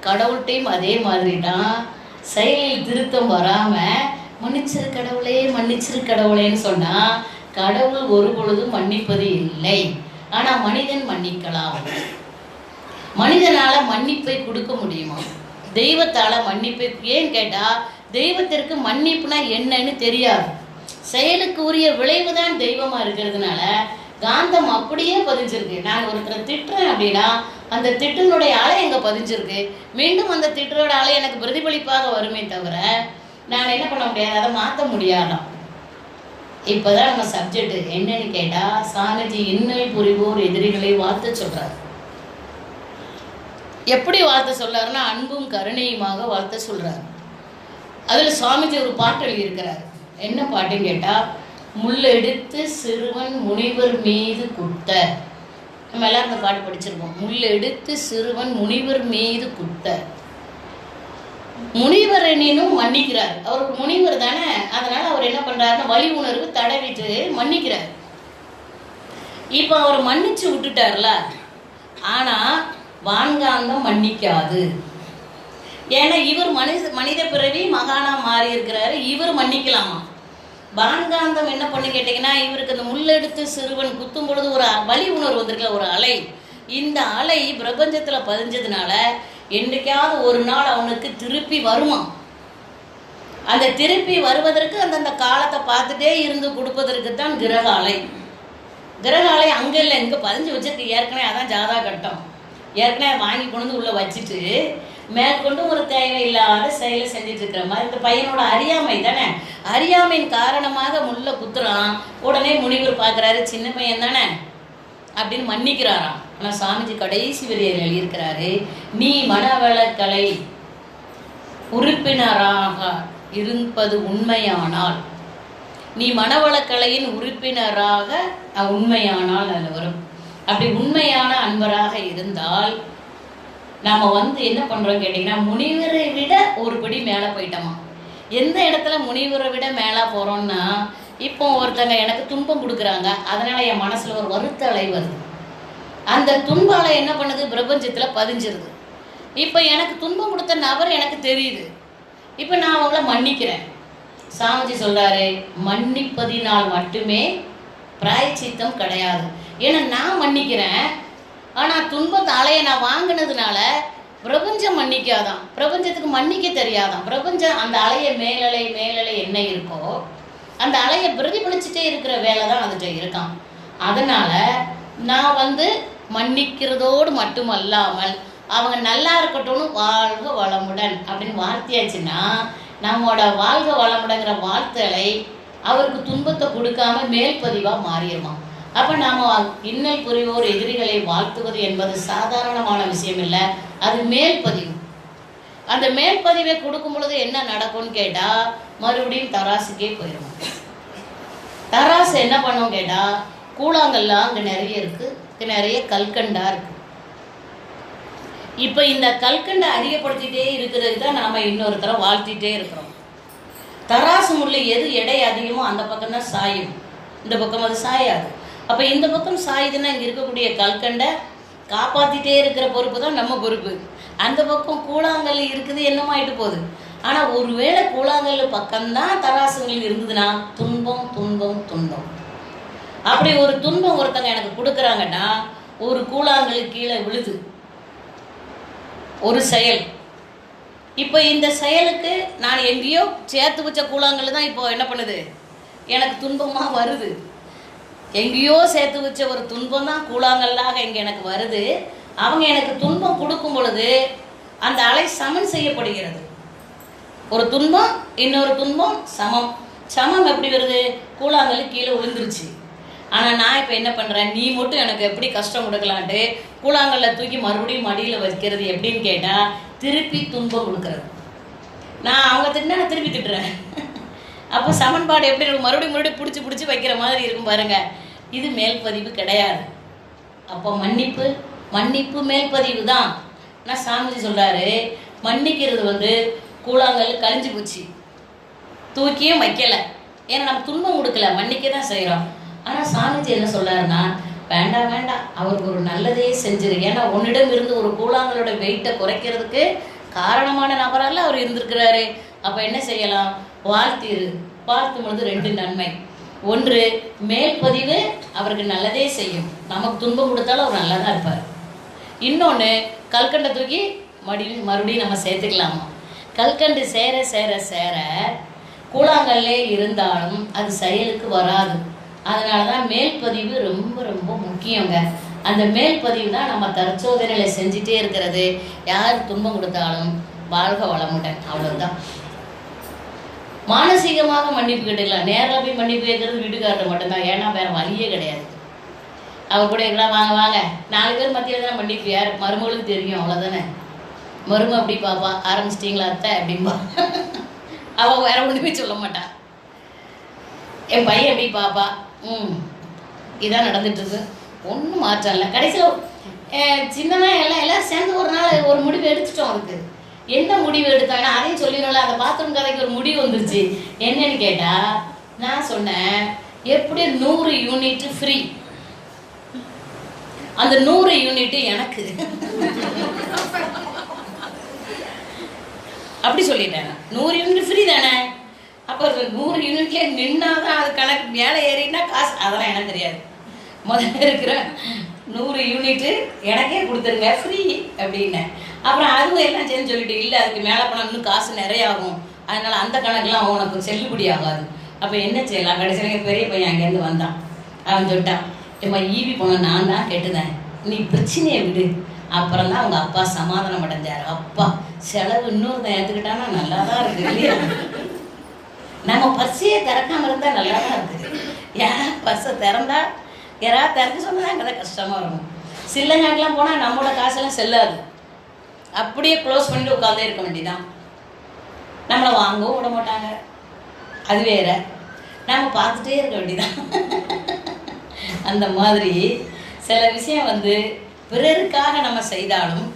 கடவுள்கிட்டையும் அதே மாதிரி தான் செயலில் திருத்தம் வராமல் மன்னிச்சிரு கடவுளே மன்னிச்சிரு கடவுளேன்னு சொன்னால் கடவுள் ஒரு பொழுதும் மன்னிப்பது இல்லை. ஆனால் மனிதன் மன்னிக்கலாம். மனிதனால மன்னிப்பை கொடுக்க முடியுமா? தெய்வத்தால மன்னிப்பை ஏன்னு கேட்டால் தெய்வத்திற்கு மன்னிப்புனா என்னன்னு தெரியாது. செயலுக்கு உரிய விளைவு தான் தெய்வமாக இருக்கிறதுனால காந்தம் அப்படியே பதிஞ்சிருக்கு. நான் ஒருத்தரை திட்டுறேன் அப்படின்னா அந்த திட்டினுடைய அலை எங்கே பதிஞ்சிருக்கு, மீண்டும் அந்த திட்டரோட அலை எனக்கு பிரதிபலிப்பாக வருமே தவிர நான் என்ன பண்ண முடியாது, அதை மாற்ற முடியாதான். இப்போதான் நம்ம சப்ஜெக்ட் என்னன்னு கேட்டால் சாமிஜி இன்னல் புரிவோர் எதிரிகளை வாழ்த்த சொல்கிறார். எப்படி வாழ்த்த சொல்றாருன்னா அன்பும் கருணையுமாக வாழ்த்த சொல்றாரு. அதில் சுவாமிஜி ஒரு பாட்டு எழுதியிருக்கிறார். என்ன பாட்டுன்னு கேட்டால், முள்ளெடுத்து சிறுவன் முனிவர் மீது குத்த. நம்ம எல்லாரும் இந்த பாட்டு படிச்சிருக்கோம். முள்ளெடுத்து சிறுவன் முனிவர் மீது குத்த. முனிவரனும் மன்னிக்கிறார். அவருக்கு முனிவர் தானே, அதனால அவர் என்ன பண்றாருன்னா வழி உணர்வு தடவிட்டு மன்னிக்கிறார். இப்போ அவர் மன்னிச்சு விட்டுட்டார்ல, ஆனால் வான்காந்தம் மன்னிக்காது. ஏன்னா இவர் மனித பிறவி மகானா மாறி இருக்கிறாரு, இவர் மன்னிக்கலாமா? வான்காந்தம் என்ன பண்ணு கேட்டீங்கன்னா, இவருக்கு அந்த முள்ளெடுத்து சிறுவன் குத்தும் பொழுது ஒரு வலி உணர்வு வந்திருக்கல, ஒரு அலை. இந்த அலை பிரபஞ்சத்தில் பதிஞ்சதுனால என்றைக்காவது ஒரு நாள் அவனுக்கு திருப்பி வருமா. அந்த திருப்பி வருவதற்கு அந்தந்த காலத்தை பார்த்துட்டே இருந்து கொடுப்பதற்கு தான் கிரக அலை. கிரக அலை அங்கே இல்லை, இங்கே பதிஞ்சு வச்சிருக்கு ஏற்கனவே. அதான் ஜாதா கட்டம். ஏற்கனவே வாங்கி கொண்டு வந்து உள்ளே வச்சுட்டு மேற்கொண்டு ஒரு தேவையில்லாத செயலை செஞ்சுட்டு இருக்கிற மாதிரி. இந்த பையனோட அறியாமை தானே, அறியாமையின் காரணமாக முள்ள குத்துறான். உடனே முனிவர் பார்க்குறாரு, சின்ன பையன் தானே அப்படின்னு மன்னிக்கிறாராம். ஆனால் சாமிஜி கடைசி வரியில் எழுதியிருக்கிறாரு, நீ மனவளக்கலை உறுப்பினராக இருப்பது உண்மையானால், நீ மனவளக்கலையின் உறுப்பினராக உண்மையானால் அதில் வரும். அப்படி உண்மையான அன்பராக இருந்தால் நாம் என்ன பண்ணுறோம் கேட்டிங்கன்னா, முனிவரை விட ஒரு படி மேலே போயிட்டோமா. எந்த இடத்துல முனிவரை விட மேலே போகிறோம்னா, இப்போ ஒருத்தங்க எனக்கு துன்பம் கொடுக்குறாங்க, அதனால் என் மனசில் ஒரு வருத்த அலை வருது. அந்த துன்ப அலை என்ன பண்ணுது, பிரபஞ்சத்தில் பதிஞ்சிருது. இப்போ எனக்கு துன்பம் கொடுத்த நபர் எனக்கு தெரியுது, இப்போ நான் அவங்கள மன்னிக்கிறேன். சாமிஜி சொல்கிறாரு, மன்னிப்பதினால் மட்டுமே பிராயச்சித்தம் கிடையாது. ஏன்னா நான் மன்னிக்கிறேன், ஆனால் துன்பத்தை அலையை நான் வாங்கினதுனால பிரபஞ்சம் மன்னிக்காதான், பிரபஞ்சத்துக்கு மன்னிக்க தெரியாதான். பிரபஞ்சம் அந்த அலையை மேலலை மேலலை என்ன இருக்கோ அந்த அலையை பிரதிபலிச்சுட்டே இருக்கிற வேலை தான் அதுகிட்ட இருக்கான். அதனால் நான் மன்னிக்கிறதோடு மட்டுமல்லாமல் அவங்க நல்லா இருக்கட்டும்னு வாழ்க வளமுடன் அப்படின்னு வார்த்தையாச்சுன்னா, நம்மளோட வாழ்க வளமுடங்கிற வார்த்தைகளை அவருக்கு துன்பத்தை கொடுக்காம மேல்பதிவாக மாறிடுமா. அப்போ நாம் இன்னல் புரிவோர் எதிரிகளை வாழ்த்துவது என்பது சாதாரணமான விஷயம் இல்லை, அது மேல்பதிவு. அந்த மேல்பதிவை கொடுக்கும் பொழுது என்ன நடக்கும்னு கேட்டால், மறுபடியும் தராசுக்கே போயிடும். தராசு என்ன பண்ணும் கேட்டால், கூழாங்கல்லாம் அங்கே நிறைய இருக்குது, இங்கே நிறைய கல்கண்டா இருக்குது. இப்போ இந்த கல்கண்டை அதிகப்படுத்திகிட்டே இருக்கிறது தான் நாம் இன்னொருத்தரை வாழ்த்திட்டே இருக்கிறோம். தராசு முள்ளு எது எடை அதிகமோ அந்த பக்கம் தான் சாயும், இந்த பக்கம் அது சாயாது. அப்போ இந்த பக்கம் சாயுதுன்னா இங்கே இருக்கக்கூடிய கல்கண்டை காப்பாற்றிட்டே இருக்கிற பொறுப்பு தான் நம்ம பொறுப்பு. அந்த பக்கம் கூழாங்கல் இருக்குது, என்னமாயிட்டு போகுது. ஆனால் ஒருவேளை கூழாங்கல் பக்கம்தான் தராசுங்கள் இருந்ததுன்னா துன்பம் துன்பம் துன்பம். அப்படி ஒரு துன்பம் ஒருத்தங்க எனக்கு கொடுக்குறாங்கன்னா, ஒரு கூழாங்கல் கீழே விழுது, ஒரு செயல். இப்போ இந்த செயலுக்கு நான் எங்கேயோ சேர்த்து வச்ச கூழாங்கல் தான் இப்போ என்ன பண்ணுது, எனக்கு துன்பமாக வருது. எங்கேயோ சேர்த்து வச்ச ஒரு துன்பம் தான் கூழாங்கல்லாக இங்கே எனக்கு வருது. அவங்க எனக்கு துன்பம் கொடுக்கும் பொழுது அந்த அலை சமன் செய்யப்படுகிறது. ஒரு துன்பம் இன்னொரு துன்பம் சமம். சமம் எப்படி வருது, கூழாங்கல் கீழே விழுந்துருச்சு. ஆனால் நான் இப்போ என்ன பண்ணுறேன், நீ மட்டும் எனக்கு எப்படி கஷ்டம் கொடுக்கலான்ட்டு கூழாங்கல்ல தூக்கி மறுபடியும் மடியில் வைக்கிறது. எப்படின்னு கேட்டால், திருப்பி துன்பம் கொடுக்கறது. நான் அவங்க திட்டினா நான் திருப்பி திட்டுறேன். அப்போ சமன்பாடு எப்படி இருக்கும், மறுபடியும் பிடிச்சி பிடிச்சி வைக்கிற மாதிரி இருக்கும் பாருங்கள். இது மேல்பதிவு கிடையாது. அப்போ மன்னிப்பு மேல்பதிவு தான். ஆனால் சாமிஜி சொல்கிறாரு, மன்னிக்கிறது கூழாங்கல் கழிஞ்சு போச்சு, தூக்கியும் வைக்கலை. ஏன்னா நம்ம துன்பம் கொடுக்கல, மன்னிக்க தான் செய்கிறோம். ஆனால் சாமிஜி என்ன சொல்கிறாருன்னா, வேண்டாம் வேண்டாம், அவருக்கு ஒரு நல்லதே செஞ்சிரு. ஏன்னா உன்னிடம் இருந்து ஒரு கூழாங்கலோட வெயிட்டை குறைக்கிறதுக்கு காரணமான நபரால் அவர் இருந்திருக்கிறாரு. அப்போ என்ன செய்யலாம், வாழ்த்தும் பொழுது 2 நன்மை. ஒன்று, மேல்பதிவு அவருக்கு நல்லதே செய்யும், நமக்கு துன்பம் கொடுத்தாலும் அவர் நல்லா தான் இருப்பார். இன்னொன்று, கல்கண்டை தூக்கி மறுபடியும் நம்ம சேர்த்துக்கலாமா. கல்கண்டு சேர சேர சேர கூழாங்கல்லே இருந்தாலும் அது செயலுக்கு வராது. அதனால தான் மேல்பதிவு ரொம்ப ரொம்ப முக்கியங்க. அந்த மேல்பதிவு தான் நம்ம தற்சோதனைகளை செஞ்சுட்டே இருக்கிறது. யார் துன்பம் கொடுத்தாலும் வாழ்க வளமுடன், அவ்வளவுதான். மானசீகமாக மன்னிப்பு கேட்டுக்கலாம். நேரில் போய் மன்னிப்பு கேட்கறது வீட்டுக்காரர் மட்டும்தான். ஏன்னா வேற வழியே கிடையாது. அவர் கூட இருக்கலாம், வாங்க வாங்க 4 பேர் மத்தியில் தானே மன்னிப்பு. யார் மருமகளுக்கு தெரியும், அவ்வளோதானே. மரும அப்படி பாப்பா, ஆரம்பிச்சிட்டிங்களா அத்தை அப்படின்பா. அவள் வேற ஒன்றுமே சொல்ல மாட்டான். என் பையன் எப்படி பாப்பா, இதான் நடந்துட்டுருக்கு, ஒன்றும் மாற்றம் இல்லை. கடைசியில் சின்னதாக எல்லாம் சேர்ந்து ஒரு நாள் ஒரு முடிவு எடுத்துட்டோம். அதுக்கு என்ன முடிவு எடுத்தாங்கன்னா அதையும் சொல்லிடல. அந்த பாத்ரூம் கதைக்கு ஒரு முடிவு வந்துருச்சு. என்னன்னு கேட்டால், நான் சொன்னேன் எப்படி 100 யூனிட் ஃப்ரீ. அந்த 100 யூனிட் எனக்கு. அப்படி சொல்லிட்டேன். 100 யூனிட் ஃப்ரீ தானே. அப்போ 100 யூனிட்லேயே நின்னாதான் அது கணக்கு. மேலே ஏறினா காசு, அதெல்லாம் எனக்கு தெரியாது. முதல்ல இருக்கிற 100 யூனிட்டு எனக்கே கொடுத்துருங்க ஃப்ரீ அப்படின்னேன். அப்புறம் அதுவும் எல்லாம் சேர்ந்து சொல்லிட்டு, இல்லை அதுக்கு மேலே போனால் இன்னும் காசு நிறைய ஆகும், அதனால் அந்த கணக்கெலாம் உனக்கு செல்லுபடி ஆகாது. அப்போ என்ன செய்யலாம்? கடைசியில் பெரிய பையன் அங்கேருந்து வந்தான். அவன் சொல்லிட்டான், ஏம்மா ஈவி போன நான் தான் கெட்டுதேன், நீ பிரச்சனையை விடு. அப்புறம் தான் அவங்க அப்பா சமாதானம் அடைஞ்சார். அப்பா செலவு இன்னொருத்தன் ஏற்றுக்கிட்டானா நல்லா தான் இருக்குது இல்லையா? நம்ம பர்ஸையே திறக்காமல் இருந்தால் நல்லா தான் இருக்குது. யாராவது பர்ஸை திறந்தா யாராவது திறக்க சொன்னதான் அங்கே தான் கஷ்டமாக இருக்கும். சில்லை நாட்டெலாம் போனால் நம்மளோட காசெல்லாம் செல்லாது, அப்படியே க்ளோஸ் பண்ணிட்டு உட்காந்தே இருக்க வேண்டியதான். நம்மளை வாங்கவும் விட மாட்டாங்க, அது வேற. நம்ம பார்த்துட்டே இருக்க வேண்டியதான். அந்த மாதிரி சில விஷயம் வந்து பிறருக்காக நம்ம செய்தாலும்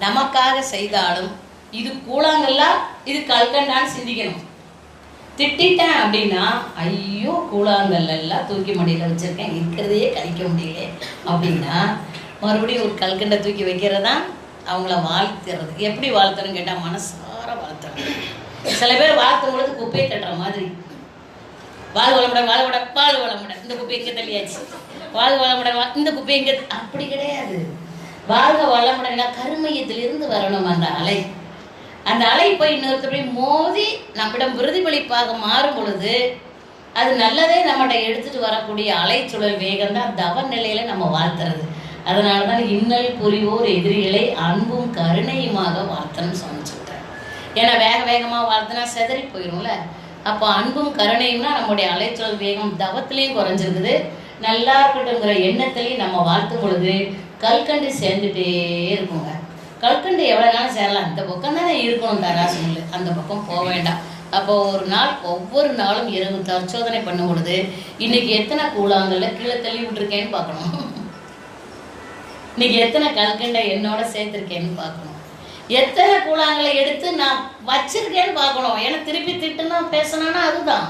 நமக்காக செய்தாலும் இது கூழாங்கல்லா இது கல்கண்டான்னு சிந்திக்கணும். திட்டேன் அப்படின்னா, ஐயோ கூழாங்கல்லாம் தூக்கி மடியில் வச்சுருக்கேன், இருக்கிறதையே கழிக்க முடியல அப்படின்னா மறுபடியும் ஒரு கல்கண்டை தூக்கி வைக்கிறதா அவங்கள வாழ்த்துறது. எப்படி வாழ்த்தணும்னு கேட்டால் மனசார வாழ்த்தணும். சில பேர் வாழ்த்தும் பொழுது குப்பையை தட்டுற மாதிரி, வாழ் வளமுடன் வாழ் வளமுடன், இந்த குப்பை எங்கே தள்ளியாச்சு, வாழ் வளமுடன் இந்த குப்பை எங்கே, அப்படி கிடையாது. வாழ்க வளமுடனா கருமையத்திலிருந்து வரணும் அந்த அலை. அந்த அலை போய் இன்னொருத்தர் போய் மோதி நம்மிடம் பிரதிபலிப்பாக மாறும் பொழுது அது நல்லதே நம்மகிட்ட எடுத்துட்டு வரக்கூடிய அலைச்சுழல் வேகம் தான் தவ நிலையில நம்ம வாழ்த்துறது. அதனால தான் இன்னல் புரிவோர் எதிரிகளை அன்பும் கருணையுமாக வாழ்த்தணும்னு சொல்லிச்சுட்டேன். ஏன்னா வேகமாக வாழ்த்தினா செதறி போயிடும்ல. அப்போ அன்பும் கருணையும்னா நம்முடைய அலைச்சுழல் வேகம் தவத்திலையும் குறைஞ்சிருக்குது, நல்லா இருக்கட்டும்ங்கிற எண்ணத்திலையும் நம்ம வாழ்த்தும் பொழுது கல்கண்டு சேர்ந்துட்டே இருக்குங்க. கல்கண்டு எவ்வளோ நாளும் சேரலாம், இந்த பக்கம் தானே இருக்கணும் தராசுங்களு, அந்த பக்கம் போக வேண்டாம். அப்போ ஒரு நாள் ஒவ்வொரு நாளும் இரவு தற்சோதனை பண்ணும் பொழுது இன்னைக்கு எத்தனை கூழாங்கல்ல கீழே தள்ளி விட்டுருக்கேன்னு பார்க்கணும், இன்னைக்கு எத்தனை கல்கண்டை என்னோட சேர்த்துருக்கேன்னு பார்க்கணும், எத்தனை கூழாங்கலை எடுத்து நான் வச்சிருக்கேன்னு பார்க்கணும். ஏன்னா திருப்பி திட்டுனா பேசணும்னா அதுதான்.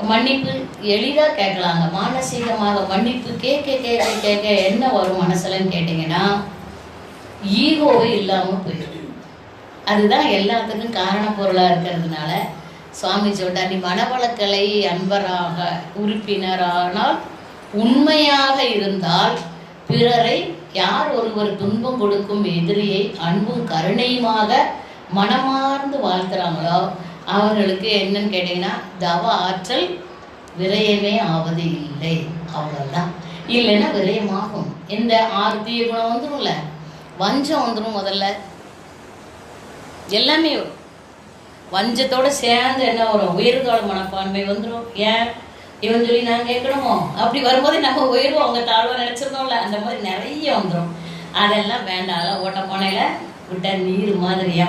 மன்னிப்பு எளிதாக கேட்கலாங்க, மானசீகமாக மன்னிப்பு கேட்க கேட்க கேட்க என்ன வரும் மனசுலன்னு கேட்டிங்கன்னா ஈகோவே இல்லாமல் போயிடும். அதுதான் எல்லாத்துக்கும் காரண பொருளாக இருக்கிறதுனால சுவாமி சொல்றார், நீ மனவளக்கலை அன்பராக உறுப்பினரானால் உண்மையாக இருந்தால் பிறரை யார் ஒருவர் துன்பம் கொடுக்கும் எதிரியை அன்பும் கருணையுமாக மனமார்ந்து வாழ்த்துறாங்களோ அவர்களுக்கு என்னன்னு கேட்டிங்கன்னா தவ ஆற்றல் விரயமே ஆவது இல்லை, அவ்வளோதான். இல்லைன்னா விரயமாகும். இந்த 6 தீய குணம் வந்துடும்ல, வஞ்சம் வந்துடும், முதல்ல எல்லாமே வரும். வஞ்சத்தோடு சேர்ந்து என்ன வரும், உயர்தோட மனப்பான்மை வந்துடும். ஏன் இவன் சொல்லி நான் கேட்கணுமோ, அப்படி வரும்போதே நம்ம உயர்வோம், அவங்க தாழ்வாக நினச்சிருந்தோம்ல, அந்த மாதிரி நிறைய வந்துடும். அதெல்லாம் வேண்டாம், ஓட்ட போனையில் விட்ட நீர் மாதிரியா.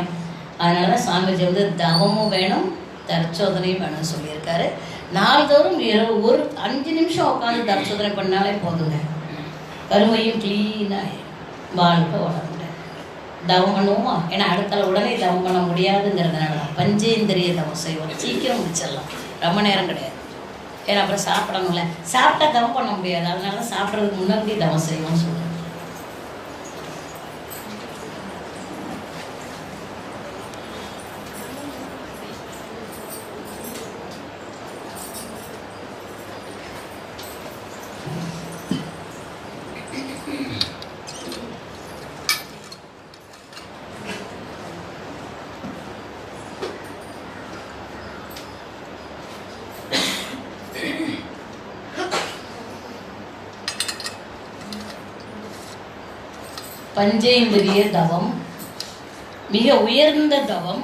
அதனால தான் சாமிஜி வந்து தவமும் வேணும் தற்சோதனையும் வேணும்னு சொல்லியிருக்காரு. நாள்தோறும் இரவு ஒரு 5 நிமிஷம் உட்காந்து தற்சோதனை பண்ணாலே போதுங்க, கருமையும் கிளீனாக வாழ்க்கை வளர்ந்து தவம் பண்ணுவோமா. ஏன்னா அடுத்தால உடனே தவம் பண்ண முடியாதுங்கிறதுனால தான் பஞ்சேந்திரிய தவம் செய்வோம், சீக்கிரம் முடிச்சிடலாம், ரொம்ப நேரம் கிடையாது. ஏன்னா அப்புறம் சாப்பிடணும்ல, சாப்பிட்டா தவம் பண்ண முடியாது, அதனால தான் சாப்பிட்றதுக்கு முன்னாடி தவம் செய்வோம்னு சொல்லுவோம். பஞ்சேந்திரிய தவம் மிக உயர்ந்த தவம்,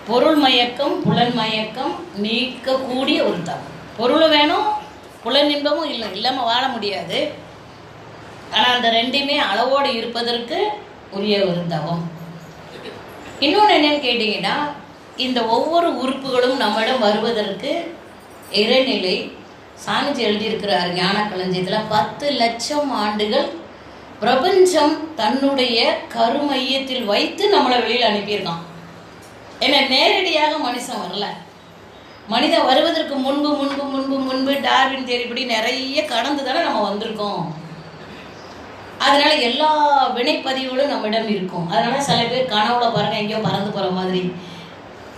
பொருள் மயக்கம் புலன் மயக்கம் நீக்கக்கூடிய ஒரு தவம். பொருள் வேணும், புலன் இன்பமும் இல்லாமல் வாழ முடியாது. ஆனால் அந்த ரெண்டுமே அளவோடு இருப்பதற்கு உரிய ஒரு தவம். இன்னொன்று என்னன்னு கேட்டிங்கன்னா, இந்த ஒவ்வொரு உறுப்புகளும் நம்மிடம் வருவதற்கு இறைநிலை சாமிஜி எழுதியிருக்கிறார் ஞான களஞ்சியத்தில் 10 லட்சம் ஆண்டுகள் பிரபஞ்சம் தன்னுடைய கருமையத்தில் வைத்து நம்மளை வெளியில் அனுப்பியிருக்கான். ஏன்னா நேரடியாக மனுஷன் வரல, மனிதன் வருவதற்கு முன்பு டார்வின் தேரிப்படி நிறைய கடந்து தானே நம்ம வந்திருக்கோம். அதனால எல்லா வினைப்பதிவுகளும் நம்மிடம் இருக்கும். அதனால சில பேர் கனவுல பாருங்க எங்கேயோ பறந்து போகிற மாதிரி,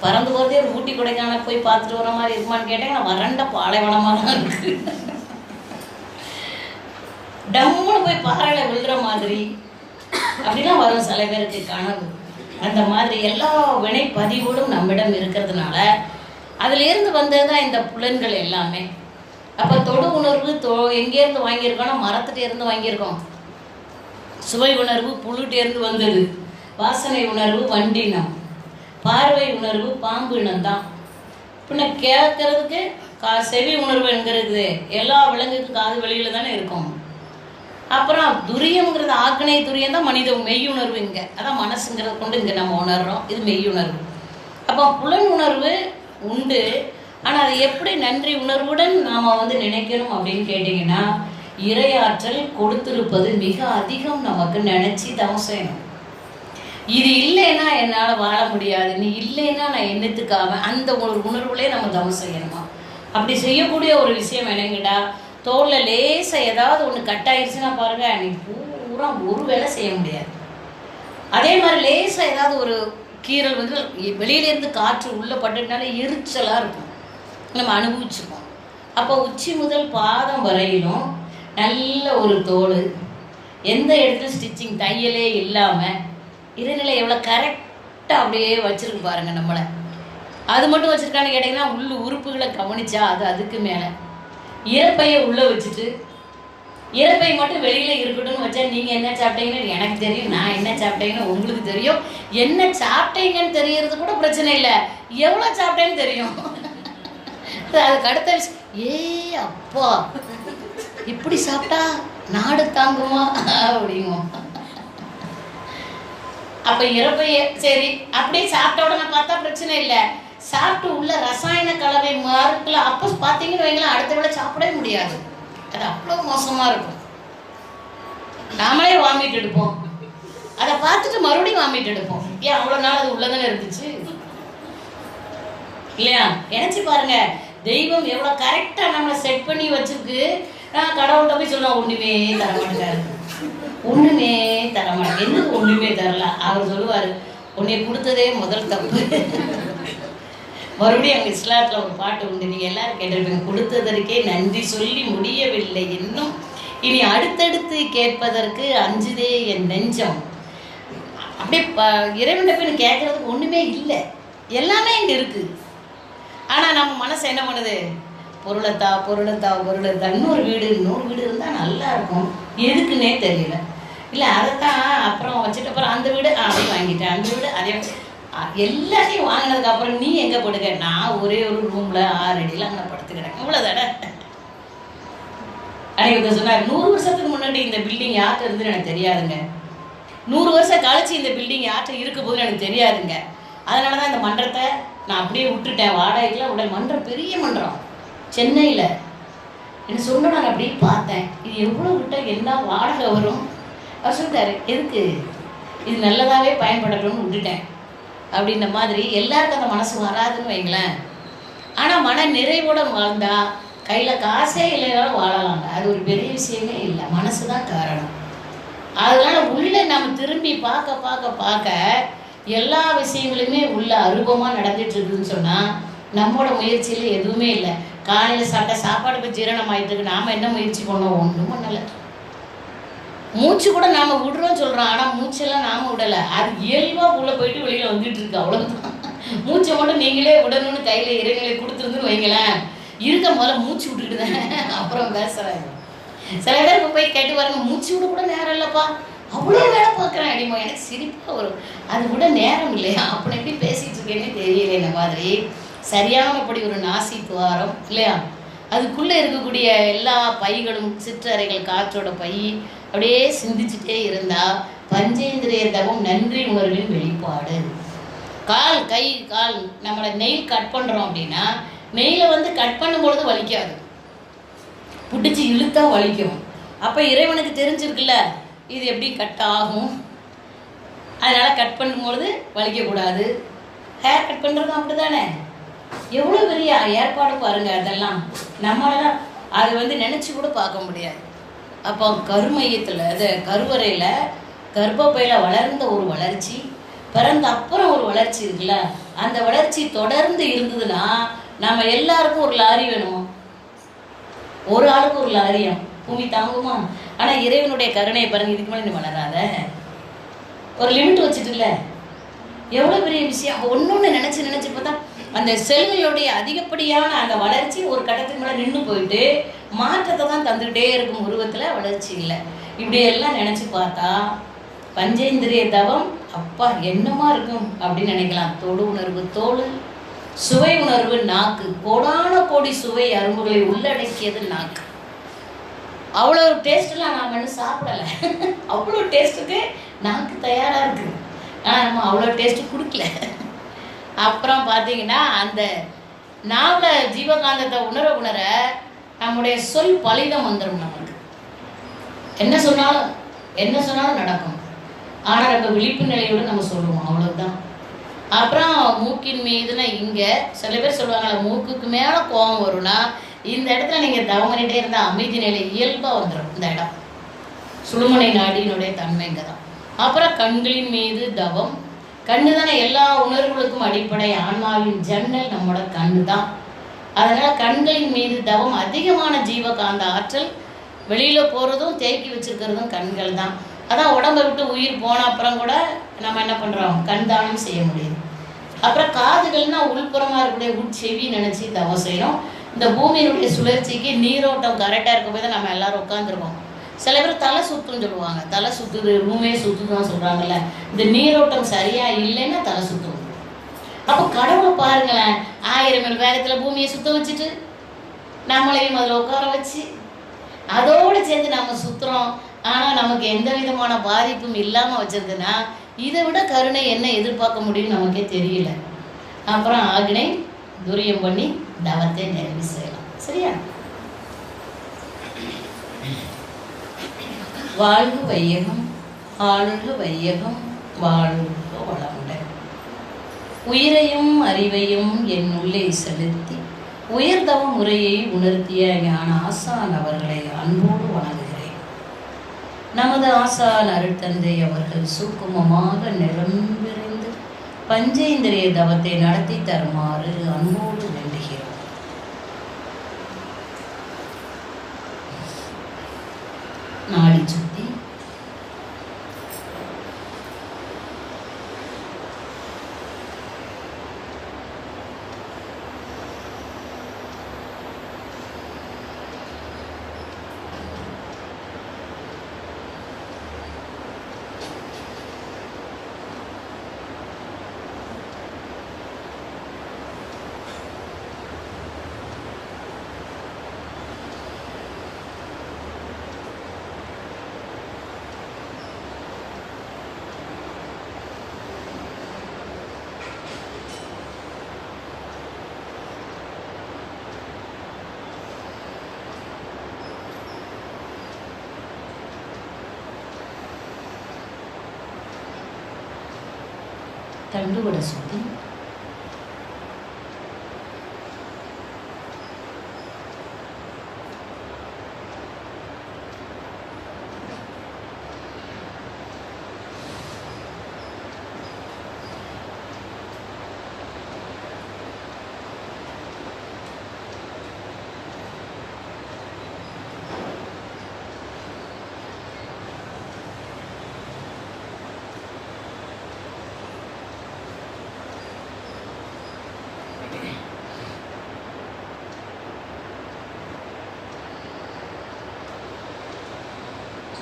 பறந்து போகிறதே ஒரு ஊட்டி கொடைக்கானல் போய் பார்த்துட்டு வர மாதிரி இருக்குமான்னு கேட்டேன். வறண்ட பாலைவனமாக தான் இருக்கு. டம்முன்னு போய் பாறையில் விழுற மாதிரி அப்படிலாம் வரும் சில பேருக்கு கனவு. அந்த மாதிரி எல்லா வினைப்பதிவுகளும் நம்மிடம் இருக்கிறதுனால அதுலேருந்து வந்தது தான் இந்த புலன்கள் எல்லாமே. அப்போ தொடு உணர்வு எங்கேருந்து வாங்கியிருக்கோன்னா மரத்துட்டே இருந்து வாங்கியிருக்கோம். சுவை உணர்வு புழுட்டேருந்து வந்தது. வாசனை உணர்வு வண்டினம். பார்வை உணர்வு பாம்பு இனம் தான். பின்ன கேட்கறதுக்கு செவி உணர்வு என்கிறது எல்லா விலங்குக்கும் காது வெளியில தானே இருக்கும். அப்புறம் துரியம்ங்கிறது ஆக்னை துரியம் தான் மனித மெய்யுணர்வு. இங்கே அதான் மனசுங்கிறத கொண்டு இங்கே நம்ம உணர்றோம். இது மெய்யுணர்வு. அப்போ புலன் உணர்வு உண்டு. ஆனால் அதை எப்படி நன்றி உணர்வுடன் நாம் நினைக்கணும் அப்படின்னு கேட்டிங்கன்னா, இறையாற்றல் கொடுத்திருப்பது மிக அதிகம் நமக்கு நினச்சி தவம் செய்யணும். இது இல்லைன்னா என்னால் வாழ முடியாது, நீ இல்லைன்னா நான் என்னத்துக்காக, அந்த ஒரு உணர்வுலேயே நம்ம தவம் செய்யணுமா. அப்படி செய்யக்கூடிய ஒரு விஷயம் என்னங்கடா, தோளில் லேசாக ஏதாவது ஒன்று கட்டாயிருச்சுன்னா பாருங்க, நீ பூரா ஒரு வேலை செய்ய முடியாது. அதே மாதிரி லேசாக ஏதாவது ஒரு கீரல் வெளியிலேருந்து காற்று உள்ளே பட்டுனாலே எரிச்சலாக இருக்கும், நம்ம அனுபவிச்சுப்போம். அப்போ உச்சி முதல் பாதம் வரையிலும் நல்ல ஒரு தோல், எந்த இடத்துல ஸ்டிச்சிங் தையலே இல்லாமல் இறைநிலை எவ்வளோ கரெக்டாக அப்படியே வச்சுருக்கு பாருங்கள் நம்மளை. அது மட்டும் வச்சுருக்கான்னு கேட்டிங்கன்னா, உறுப்புகளை கவனிச்சா அது அதுக்கு மேலே. இறப்பையை உள்ளே வச்சுட்டு இறப்பை மட்டும் வெளியில் இருக்கட்டும்னு வச்சா, நீங்கள் என்ன சாப்பிட்டீங்கன்னு எனக்கு தெரியும், நான் என்ன சாப்பிட்டேங்கன்னு உங்களுக்கு தெரியும். என்ன சாப்பிட்டீங்கன்னு தெரியறது கூட பிரச்சனை இல்லை, எவ்வளோ சாப்பிட்டேன்னு தெரியும். அதுக்கு அடுத்த விஷயம், ஏ அப்பா இப்படி சாப்பிட்டா நாடு தாங்குமா அப்படிங்கும். அப்போ இறப்பைய சரி அப்படியே சாப்பிட்ட உடனே பார்த்தா பிரச்சனை இல்லை. சாப்பிட்டு உள்ள ரசாயன கலவை மாறுக்குல அப்போ பார்த்தீங்கன்னு வைங்களேன், அடுத்த வேளை சாப்பிடவே முடியாது. அது அவ்வளோ மோசமாக இருக்கும். நாமளே வாமிட் எடுப்போம், அதை பார்த்துட்டு மறுபடியும் வாமிட் எடுப்போம். ஏன் அவ்வளோ நாள் அது உள்ளதானே இருந்துச்சு இல்லையா? நினைச்சு பாருங்க, தெய்வம் எவ்வளோ கரெக்டாக நம்மளை செட் பண்ணி வச்சிருக்கு. நான் கடவுள்கிட்ட போய் சொல்லுவேன், ஒன்றுமே தரமாட்டேங்காரு, ஒன்றுமே தரமாட்டேன். என்னது ஒன்றுமே தரல? அவர் சொல்லுவார், உன்னை கொடுத்ததே முதல் தப்பு. மறுபடியும் அங்கே இஸ்லாத்தில் ஒரு பாட்டு உண்டு, நீங்கள் எல்லாரும் கேட்டிருப்பீங்க, கொடுத்ததற்கே நன்றி சொல்லி முடியவில்லை இன்னும், இனி அடுத்தடுத்து கேட்பதற்கு அஞ்சுதே என் நெஞ்சம். அப்படியே இறைவன் போய் கேட்கறதுக்கு ஒன்றுமே இல்லை, எல்லாமே இங்கே இருக்குது. ஆனால் நம்ம மனசு என்ன பண்ணுது, பொருளைத்தா பொருளைத்தா பொருளைத்தா, இன்னொரு வீடு இருந்தால் நல்லா இருக்கும், எதுக்குன்னே தெரியல. இல்லை அதைத்தான் அப்புறம் வச்சுட்டு அப்புறம் அந்த வீடு அதை வாங்கிட்டேன், அந்த வீடு அதே எல்லாத்தையும் வாங்கினதுக்கு அப்புறம் நீ எங்கே படுக்க, நான் ஒரே ஒரு ரூமில் 6 அடியில் அங்கே படுத்துக்கிறேன், இவ்வளோதானே. அன்னைக்கு சொன்னார், 100 வருஷத்துக்கு முன்னாடி இந்த பில்டிங் யார்கிட்ட இருந்துன்னு எனக்கு தெரியாதுங்க, 100 வருஷம் கழிச்சு இந்த பில்டிங் யார்கிட்ட இருக்க போதுன்னு எனக்கு தெரியாதுங்க. அதனால தான் இந்த மன்றத்தை நான் அப்படியே விட்டுட்டேன். வாடகைக்குலாம் உடனே மன்றம், பெரிய மன்றம் சென்னையில். என்ன சொன்ன நான் அப்படியே பார்த்தேன், இது எவ்வளோ விட்டால் என்ன வாடகை வரும். அவர் சொல்லிட்டாரு, எதுக்கு இது நல்லதாகவே பயன்படட்டும்னு விட்டுட்டேன் அப்படின்ற மாதிரி. எல்லாருக்கும் அந்த மனசு வராதுன்னு வைங்களேன். ஆனால் மன நிறைவோடு வாழ்ந்தா கையில் காசே இல்லைனாலும் வாழலாங்க, அது ஒரு பெரிய விஷயமே இல்லை, மனசு தான் காரணம். அதனால் உள்ளே நம்ம திரும்பி பார்க்க பார்க்க பார்க்க எல்லா விஷயங்களுமே உள்ள அருபமாக நடந்துட்டு இருக்குதுன்னு சொன்னால் நம்மளோட முயற்சியில் எதுவுமே இல்லை. காலையில் சாப்பிட்ட சாப்பாடு ஜீரணம் ஆகிட்டு நாம் என்ன முயற்சி பண்ணோம், ஒன்றும் பண்ணலை. மூச்சு கூட நாம் விடுறோம் சொல்கிறோம், ஆனால் மூச்செல்லாம் நாம் விடலை, அது இயல்பாக உள்ளே போயிட்டு வெளியில் வந்துட்டு இருக்கு, அவ்வளோதான். மூச்சை மட்டும் நீங்களே விடணும்னு கையில் இறைநிலை கொடுத்துருந்துன்னு வைங்களேன், இருக்க முதல்ல மூச்சு விட்டுட்டு தான் அப்புறம் பேசுகிறாங்க. சில பேருக்கு போய் கேட்டு பாருங்க, மூச்சு விட கூட நேரம் இல்லைப்பா, அவ்வளோ வேலை பார்க்குறேன் அடிமா. எனக்கு சிரிப்பாக வரும், அது கூட நேரம் இல்லையா, அப்படி எப்படி பேசிகிட்டு இருக்கேன்னே தெரியல. இந்த மாதிரி சரியானபடி ஒரு நாசி துவாரம் இல்லையா, அதுக்குள்ளே இருக்கக்கூடிய எல்லா பைகளும் சிற்றறைகள் காற்றோட பை அப்படியே சிந்திச்சுட்டே இருந்தால் பஞ்சேந்திரிய தவம் நன்றி உணர்வின் வெளிப்பாடு. கால் கை கால் நம்மளை நெயில் கட் பண்ணுறோம் அப்படின்னா, நெயிலை கட் பண்ணும்பொழுது வலிக்காது, பிடிச்சி இழுத்தா வலிக்கும். அப்போ இறைவனுக்கு தெரிஞ்சிருக்குல்ல இது எப்படி கட் ஆகும், அதனால் கட் பண்ணும்பொழுது வலிக்கக்கூடாது. ஹேர் கட் பண்ணுறதும் அப்படி தானே, எவ்வளோ பெரிய ஏற்பாடு பாருங்கள். அதெல்லாம் நம்மளால் அது நினச்சி கூட பார்க்க முடியாது. அப்போ கருமையத்தில் அது கருவறையில் கர்ப்பப்பையில் வளர்ந்த ஒரு வளர்ச்சி, பிறந்த அப்புறம் ஒரு வளர்ச்சி இருக்குல்ல, அந்த வளர்ச்சி தொடர்ந்து இருந்ததுன்னா நம்ம எல்லாருக்கும் ஒரு லாரி வேணுமா? ஒரு ஆளுக்கு ஒரு லாரியம் பூமி தாங்குமா? ஆனால் இறைவனுடைய கருணையை பாருங்க, இதுக்கு மேலே நீ வளராத, ஒரு லிமிட் வச்சுட்டுல, எவ்வளோ பெரிய விஷயம். ஒன்று நினச்சி பார்த்தா அந்த செல்களுடைய அதிகப்படியான அந்த வளர்ச்சி ஒரு கட்டத்துக்கு மேலே நின்று போயிட்டு மாற்றத்தை தான் தந்துக்கிட்டே இருக்கும், உருவத்தில் வளர்ச்சி இல்லை. இப்படியெல்லாம் நினச்சி பார்த்தா பஞ்சேந்திரிய தவம் அப்பா என்னமா இருக்கும் அப்படின்னு நினைக்கலாம். தொடு உணர்வு தோல், சுவை உணர்வு நாக்கு, கோடான கோடி சுவை அரும்புகளை உள்ளடக்கியது நாக்கு. அவ்வளோ டேஸ்ட்லாம் நாம் இன்னும் சாப்பிடலை, அவ்வளோ டேஸ்ட்டுக்கு நாக்கு தயாராக இருக்குது. ஆனால் நம்ம அவ்வளோ டேஸ்ட்டு கொடுக்கல. அப்புறம் பார்த்தீங்கன்னா அந்த நாவில் ஜீவகாந்தத்தை உணர உணர நம்முடைய சொல் பலிதம் வந்துடும். நமக்கு என்ன சொன்னாலும் நடக்கும். ஆனால் நம்ம விழிப்பு நிலையோடு நம்ம சொல்லுவோம், அவ்வளோதான். அப்புறம் மூக்கின் மீதுனா இங்கே சில பேர் சொல்லுவாங்கள்ல, மூக்குக்கு மேலே கோபம் வரும்னா இந்த இடத்துல நீங்கள் தவம் பண்ணிகிட்டே இருந்தால் அமைதி நிலை இயல்பாக வந்துடும். இந்த இடம் சுழுமுனை நாடியினுடைய தன்மை இங்கே தான். அப்புறம் கண்களின் மீது தவம். கண்ணு தானே எல்லா உணர்வுகளுக்கும் அடிப்படை. ஆன்மாவின் ஜன்னல் நம்மளோட கண்ணு தான். அதனால் கண்களின் மீது தவம். அதிகமான ஜீவகாந்த ஆற்றல் வெளியில் போகிறதும் தேக்கி வச்சுருக்கிறதும் கண்கள் தான். அதான் உடம்பை விட்டு உயிர் போன அப்புறம் கூட நம்ம என்ன பண்ணுறோம், கண் தானம் செய்ய முடியுது. அப்புறம் காதுகள்னா உள்புறமாக இருக்கக்கூடிய உட்செவி நினச்சி தவம் செய்யணும். இந்த பூமியினுடைய சுழற்சிக்கு நீரோட்டம் கரெக்டாக இருக்க போய் தான் நம்ம எல்லோரும் உட்காந்துருக்கோம். சில பேர் தலை சுத்துன்னு சொல்லுவாங்க, தலை சுற்றுது, ரூமே சுற்றுதான் சொல்கிறாங்கல்ல. இந்த நீரோட்டம் சரியாக இல்லைன்னா தலை சுற்றும். அப்போ கடவுளை பாருங்களேன், 1000 மைல் வேகத்தில் பூமியை சுற்ற வச்சுட்டு நம்மளையும் அதில் உட்கார வச்சு அதோடு சேர்ந்து நம்ம சுற்றுறோம். ஆனால் நமக்கு எந்த விதமான பாதிப்பும் இல்லாமல் வச்சிருக்குன்னா இதை விட கருணை என்ன எதிர்பார்க்க முடியும்னு நமக்கே தெரியல. அப்புறம் ஆக்னை துரியம் பண்ணி தவத்தை நிறைவு செய்யலாம். சரியா? வாழ்வு வையகம், ஆளுக வையகம், வாழ்க வளமுடன். உயிரையும் அறிவையும் என் உள்ளே செலுத்தி உயர்தவ முறையை உணர்த்திய ஞான ஆசான் அவர்களை அன்போடு வணங்குகிறேன். நமது ஆசான் அருட்தந்தை அவர்கள் சூக்குமமாக நிரம்பிறிந்து பஞ்சேந்திரிய தவத்தை நடத்தி தருமாறு அன்போடு வேண்டுகிறோம். நாடி சுத்தி தண்டுவடை சுத்தி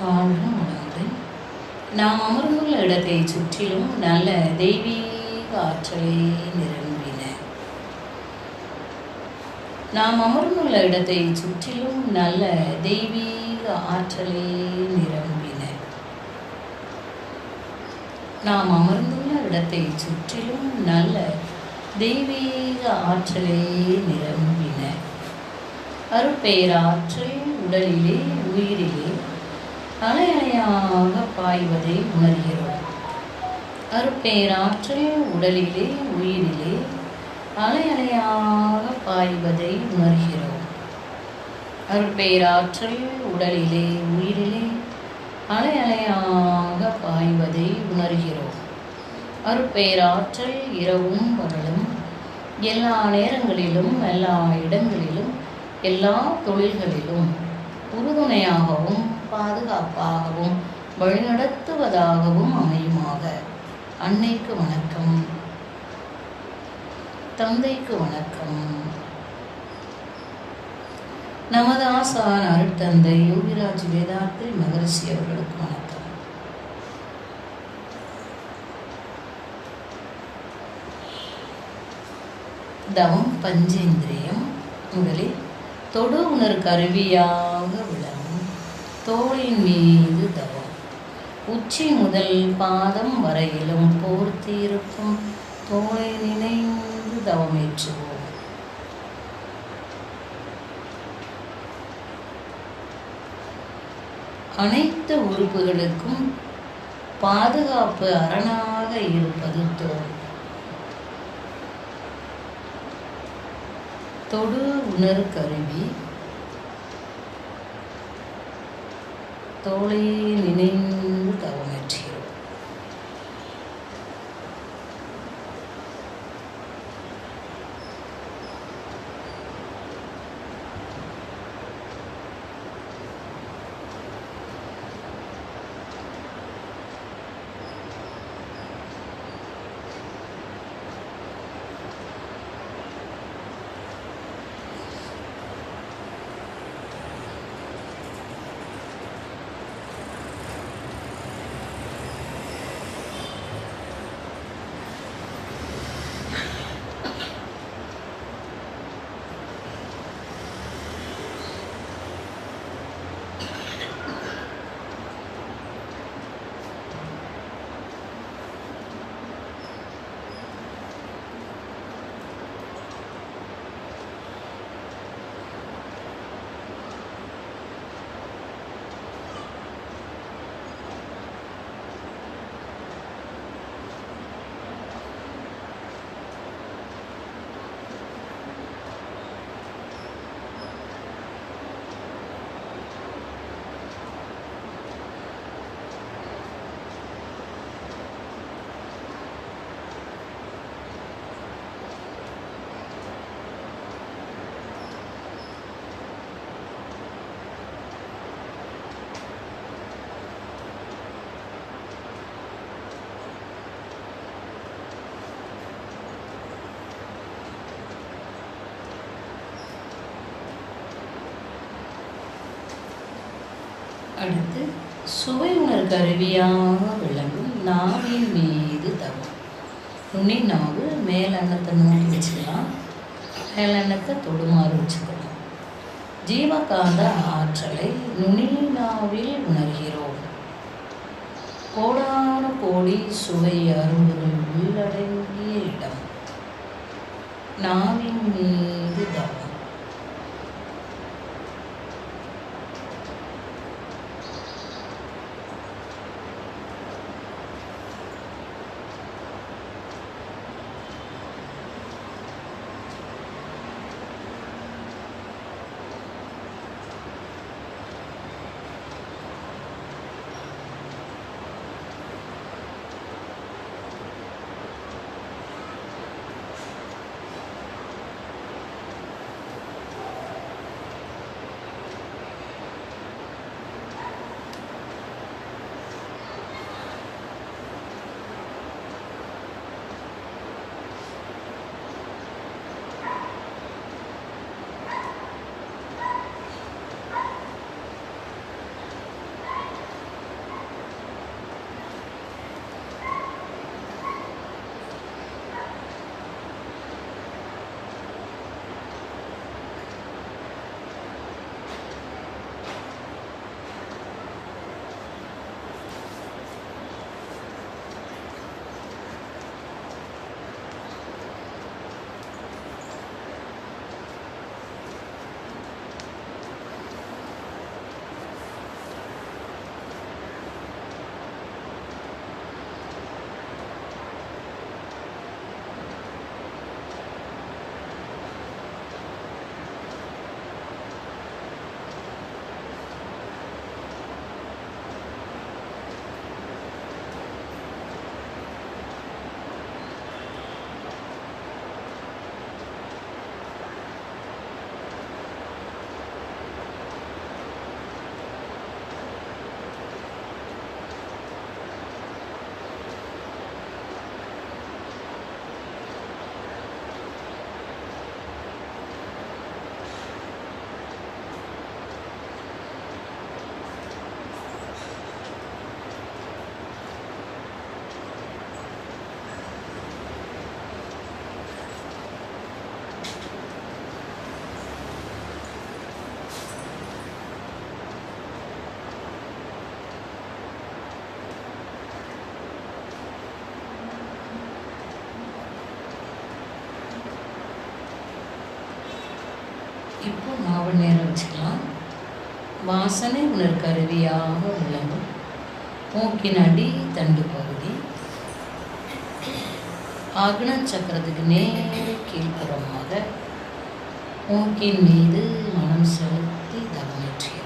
வாழ்க. நாம் அமர்ந்துள்ள இடத்தை சுற்றிலும் நல்ல தெய்வீக ஆற்றலை நிரம்பின. நாம் அமர்ந்துள்ள இடத்தை சுற்றிலும் நல்ல தெய்வீக ஆற்றலை நிரம்பின. நாம் அமர்ந்துள்ள இடத்தை சுற்றிலும் நல்ல தெய்வீக ஆற்றலை நிரம்பின. அருட்பேராற்றல் உடலிலே உயிரிலே அலை அலையாக பாய்வதை உணர்கிறோம். அருட்பேராற்றல் உடலிலே உயிரிலே அலை அலையாக பாய்வதை உணர்கிறோம். அருட்பேராற்றல் உடலிலே உயிரிலே அலை அலையாக பாய்வதை உணர்கிறோம். அருட்பேராற்றல் இரவும் பகலும் எல்லா நேரங்களிலும் எல்லா இடங்களிலும் எல்லா தொழில்களிலும் உறுதுணையாகவும் பாதுகாப்பாகவும் வழிநடத்துவதாகவும் அமையுமாக. அன்னைக்கு வணக்கம், தந்தைக்கு வணக்கம். நமது ஆசான் அருட்தந்தை யோகிராஜ் வேதாத்ரி மகரிஷி அவர்களுக்கு வணக்கம். தவம் பஞ்சேந்திரியம். முதலில் தொடு உணர் கருவியாக விளங்கும் தோளின் மீது தவம். உச்சி முதல் பாதம் வரையிலும் போர்த்தியிருக்கும் தோளை நினைந்து தவமேற்றுவோம். அனைத்து உறுப்புகளுக்கும் பாதுகாப்பு அரணாக இருப்பது தோல். தொடு உணர் கருவி தோளை நினைந்து தவமேற்றுகிறோம். அடுத்து சுவை உணர் கருவியாக விளங்கும் நாவின் மீது தவம். நுனி நாவு மேலெண்ணத்தை நோக்கி வச்சுக்கலாம், மேலெண்ணத்தை தொடுமாறு வச்சுக்கலாம். ஜீவகாந்த ஆற்றலை நுனி நாவில் உணர்கிறோம். கோடான கோடி சுவை அரும்புகள் உள்ளடங்கிய இடம் நாவின் மீது தவம். இப்போ நாவல் நேரம் வச்சுக்கலாம். வாசனை உணர் கருவியாக விளங்கும் மூக்கின் அடி தண்டு பகுதி ஆக்ன சக்கரத்துக்கு நேர் கீழ்ப்புறமாக மூக்கின் மீது மனம் செலுத்தி தவமேற்றியது.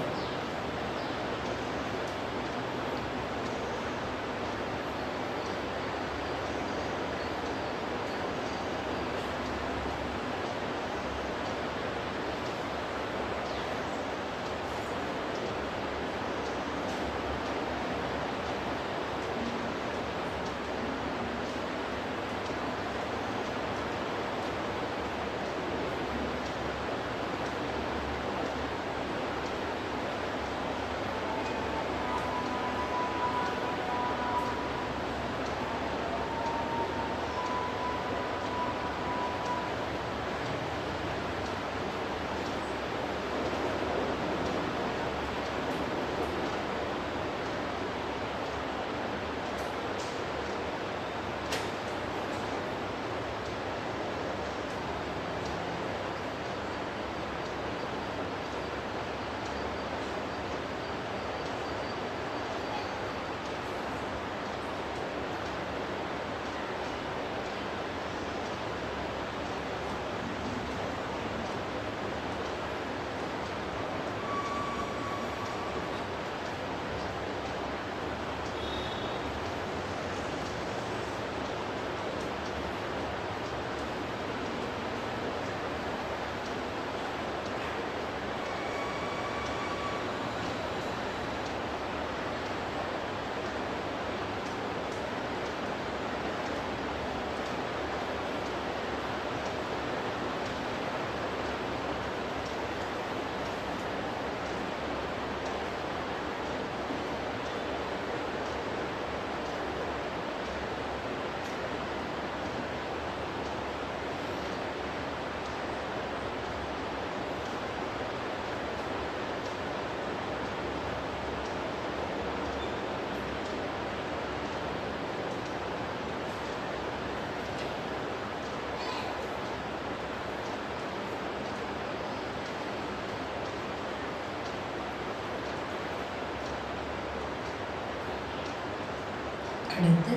அடுத்து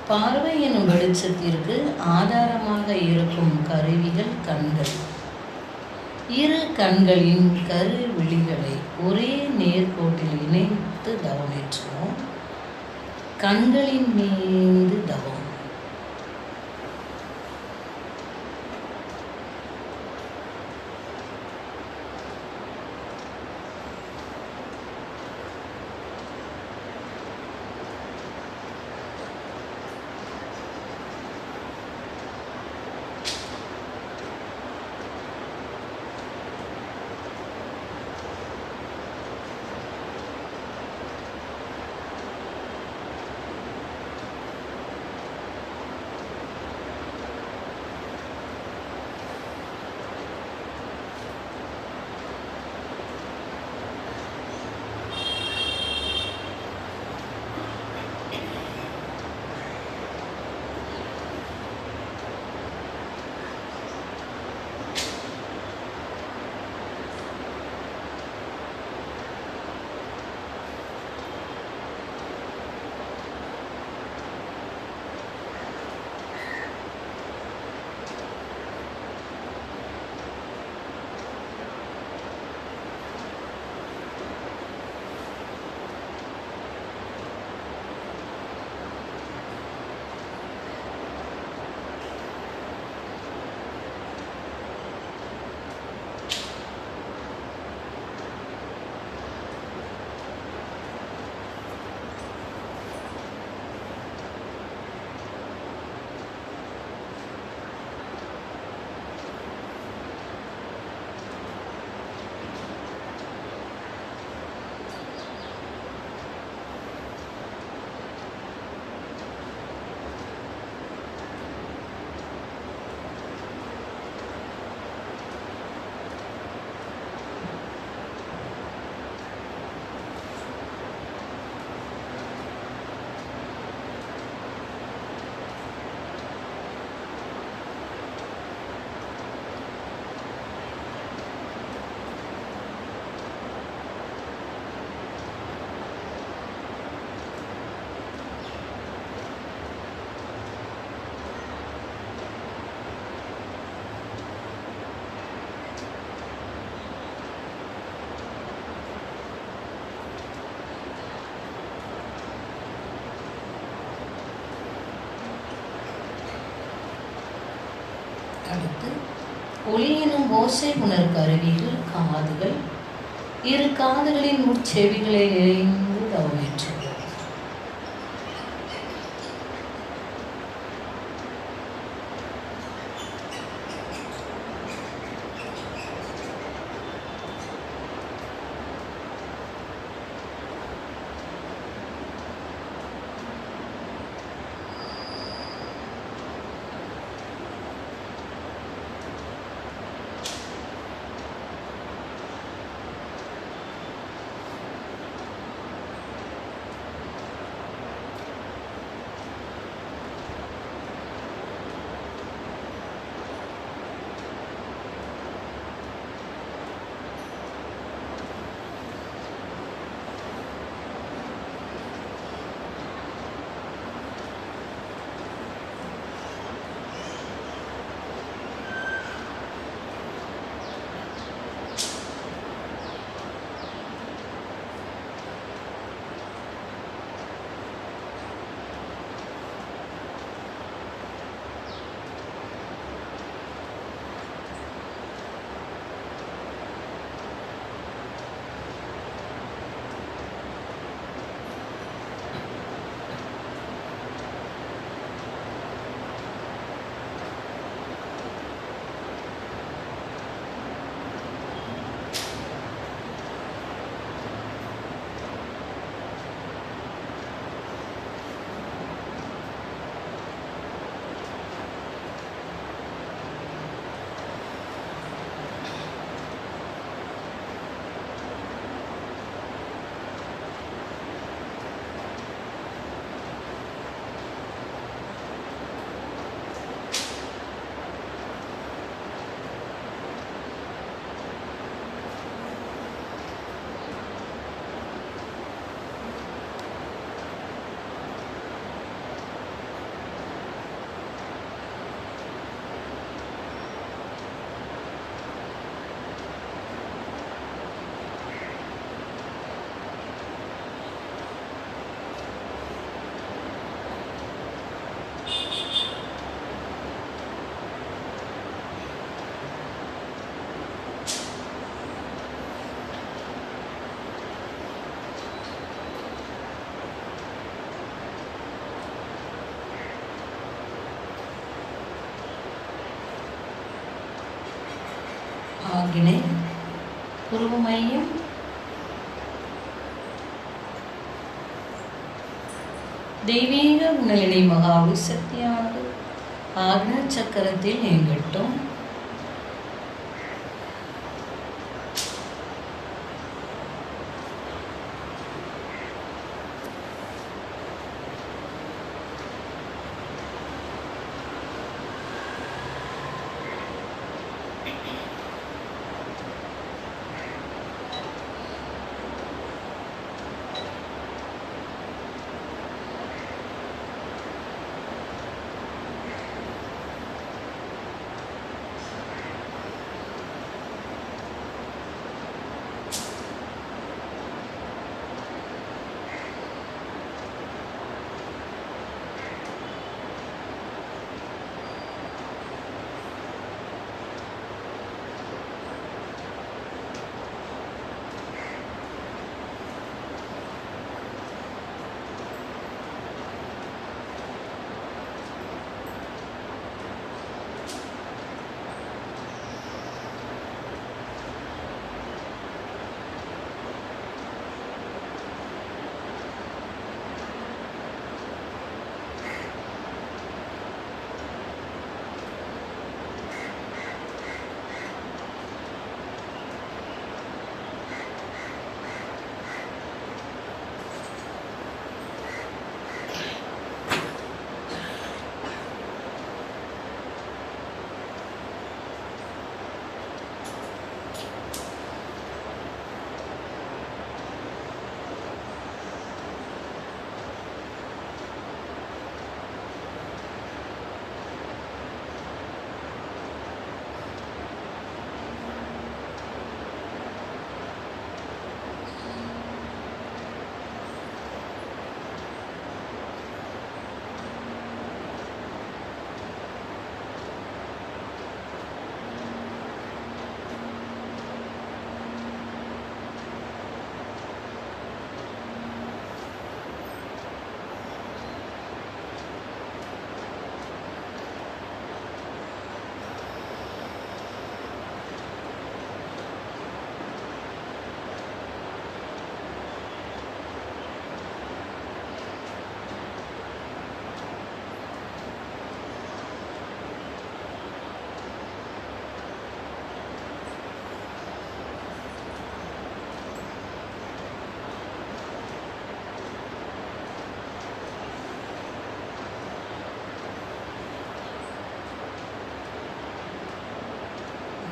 பார்வை எனும் வெளிச்சத்திற்கு ஆதாரமாக இருக்கும் கருவிகள் கண்கள். இரு கண்களின் கருவிழிகளை ஒரே நேர்கோட்டில் இணைத்து தவமேற்றுவோம். கண்களின் மீது தவம். அடுத்து ஒளி எனும் ஓசை உணர் கருவிகள் காதுகள், இரு காதுகளின் உட்செவிகளை நிறைந்து தவமேற்று. ஆகினை குரு மையம் தெய்வீக உணர்நிலை மகாவி சக்தியானது ஆக்ன சக்கரத்தில் இயங்கட்டும்.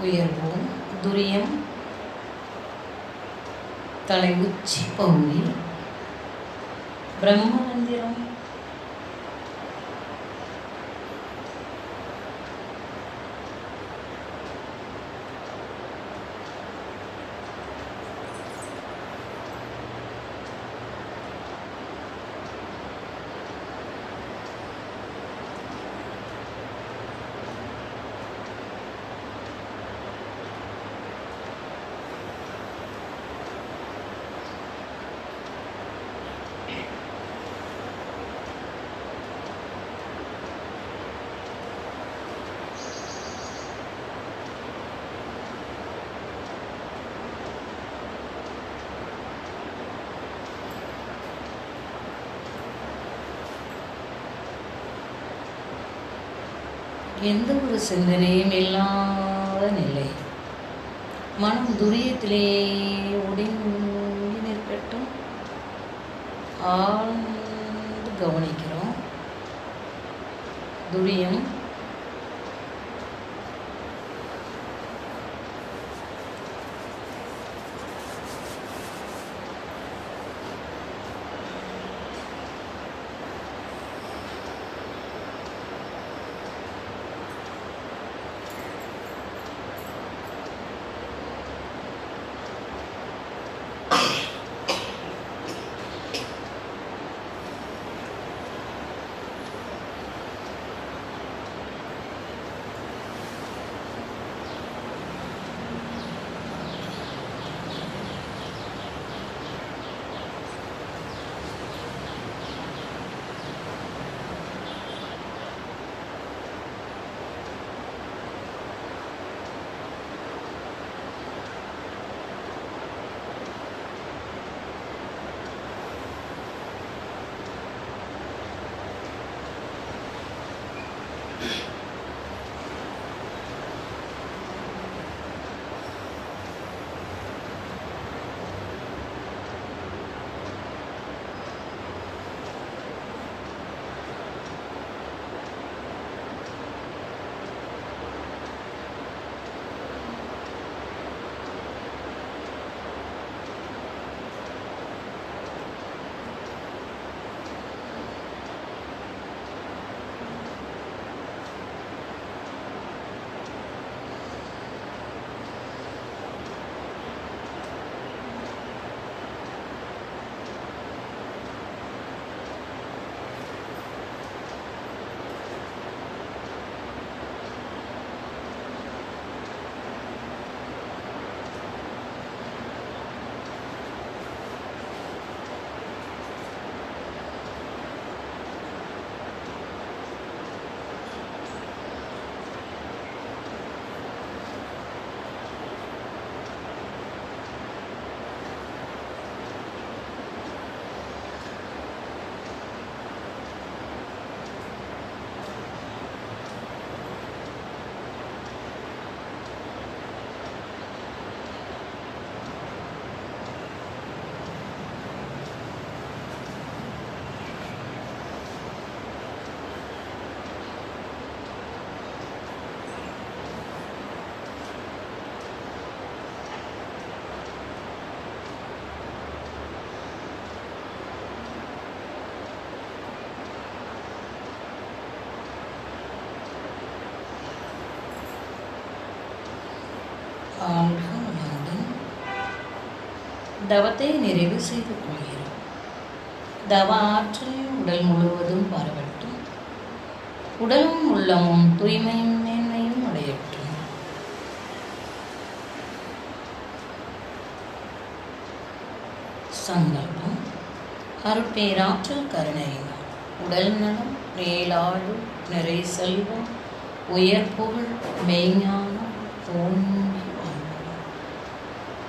உயர்வோம். துரியம் தலை உச்சி பகுதி. பிரம்மரந்திரம் எந்த ஒரு சிந்தனையும் இல்லாத நிலை. மனம் துரியத்திலே ஒடுங்கி நிற்கட்டும். ஆழ்ந்து கவனிக்கிறோம். துரியம் ஆழ்களுடன் தவத்தை நிறைவு செய்து கொள்கிறோம். தவ ஆற்றல் உடல் முழுவதும் பரவட்டும். உடலும் உள்ளமும் தூய்மையும் மேன்மையும் அடையட்டும். சங்கல்பம். அருட்பேராற்றல் கருணையினால் உடல் நலம், மேலாடு, நிறை செல்வம், உயர் புகழ், மெய்ஞானம் தோன்றி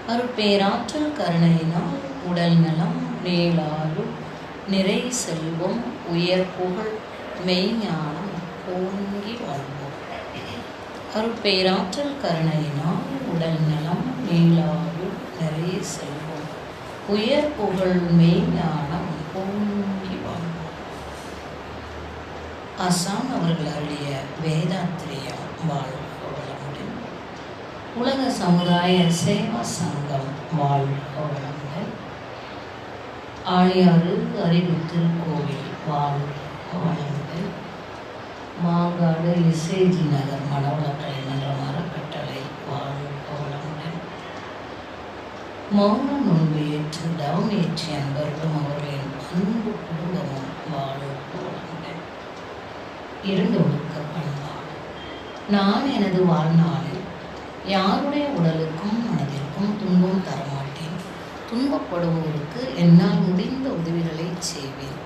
அருட்பேராற்றல் கருணையினால் உடல் நலம், மேலாடு, நிறை செல்வம், உயர் புகழ், மெய்ஞானம் ஓங்கி வாழ்வோம். அருட்பேராற்றல் கருணையினால் உடல் நலம், மேலாடு, நிறை செல்வம், உயர் புகழ், மெய்ஞானம் ஓங்கி வாழ்வோம். ஆசான் அவர்கள் அருளிய வேதாத்திரியம் வாழ்க வளமுடன். உலக சமுதாய சேவா சங்கம் வாழ்க வளங்கள். ஆழியாறு அறிவு திருக்கோவில் வாழ்க வளங்கள். மாங்காடு இசேஜி நகர் மனவளக்கலை நகரம் அறக்கட்டளை வாழ்க வளங்கள். மௌன நோன்பு ஏற்று தவம் ஏற்றிய அன்பர்களும் அவர்களின் அன்பு குடும்பமும் வாழ்க வளங்கள். 2 ஒழுக்க பண்பாடு. நான் எனது வாழ்நாளில் யாருடைய உடலுக்கும் மனதிற்கும் துன்பம் தரமாட்டேன். துன்பப்படுவோருக்கு என்னால் முடிந்த உதவிகளை செய்வேன்.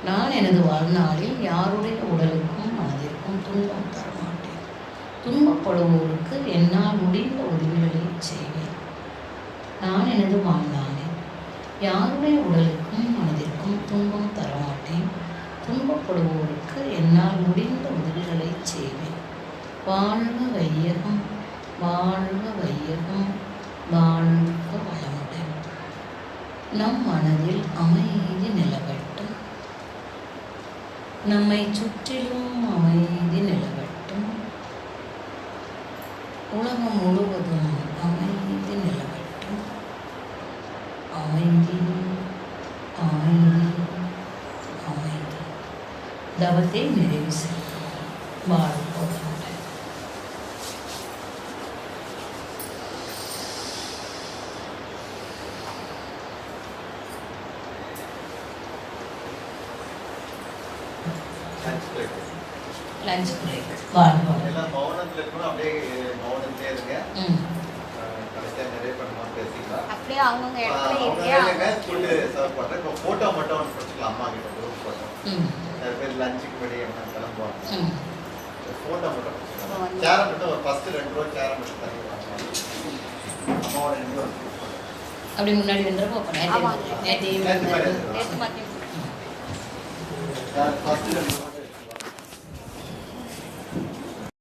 நான் எனது வாழ்நாளில் யாருடைய உடலுக்கும் மனதிற்கும் துன்பம் தரமாட்டேன். துன்பப்படுவோருக்கு என்னால் முடிந்த உதவிகளை செய்வேன். நான் எனது வாழ்நாளில் யாருடைய உடலுக்கும் மனதிற்கும் துன்பம் தரமாட்டேன். துன்பப்படுவோருக்கு என்னால் முடிந்த உதவிகளை செய்வேன். வாழ்க வையகம், வாழ்க வையகம், வாழ்க வளமுடன். நம் மனதில் அமைதி நிலவட்டும். நம்மை சுற்றிலும் அமைதி நிலவட்டும். உலகம் முழுவதும் அமைதி நிலவட்டும். அமைதி, அமைதி, அமைதி. தவத்தை நிறைவு செய்வோம். வாழ்க வளமுடன். Lunch break. எல்லாம் மௌனத்தில் இருக்கணும். அப்படியே மௌனத்திலே இருங்க. கடைசியாக நிறைய பண்ணலாம் பேசிக்கலாம். அப்படியே அவங்கவுங்க இடத்துல ஃபுட்டு சர்வ் பண்ணுறேன். இப்போ ஃபோட்டோ மட்டும் ஒன்று பிடிச்சிக்கலாம். அம்மா கிட்ட குரூப் ஃபோட்டோ. நிறைய பேர் லஞ்சுக்கு முன்னாடி என்ன கிளம்புவாங்க. ஃபோட்டோ மட்டும் பிடிச்சிக்கலாம். சேரை மட்டும் ஒரு ஃபஸ்ட்டு 2 ரூபா சேரை மட்டும் தண்ணி வாங்கலாம். அம்மாவோட 2 ரூபா அப்படி முன்னாடி வந்துடுறப்போ நேற்று ஃபஸ்ட்டு 2 ரூபா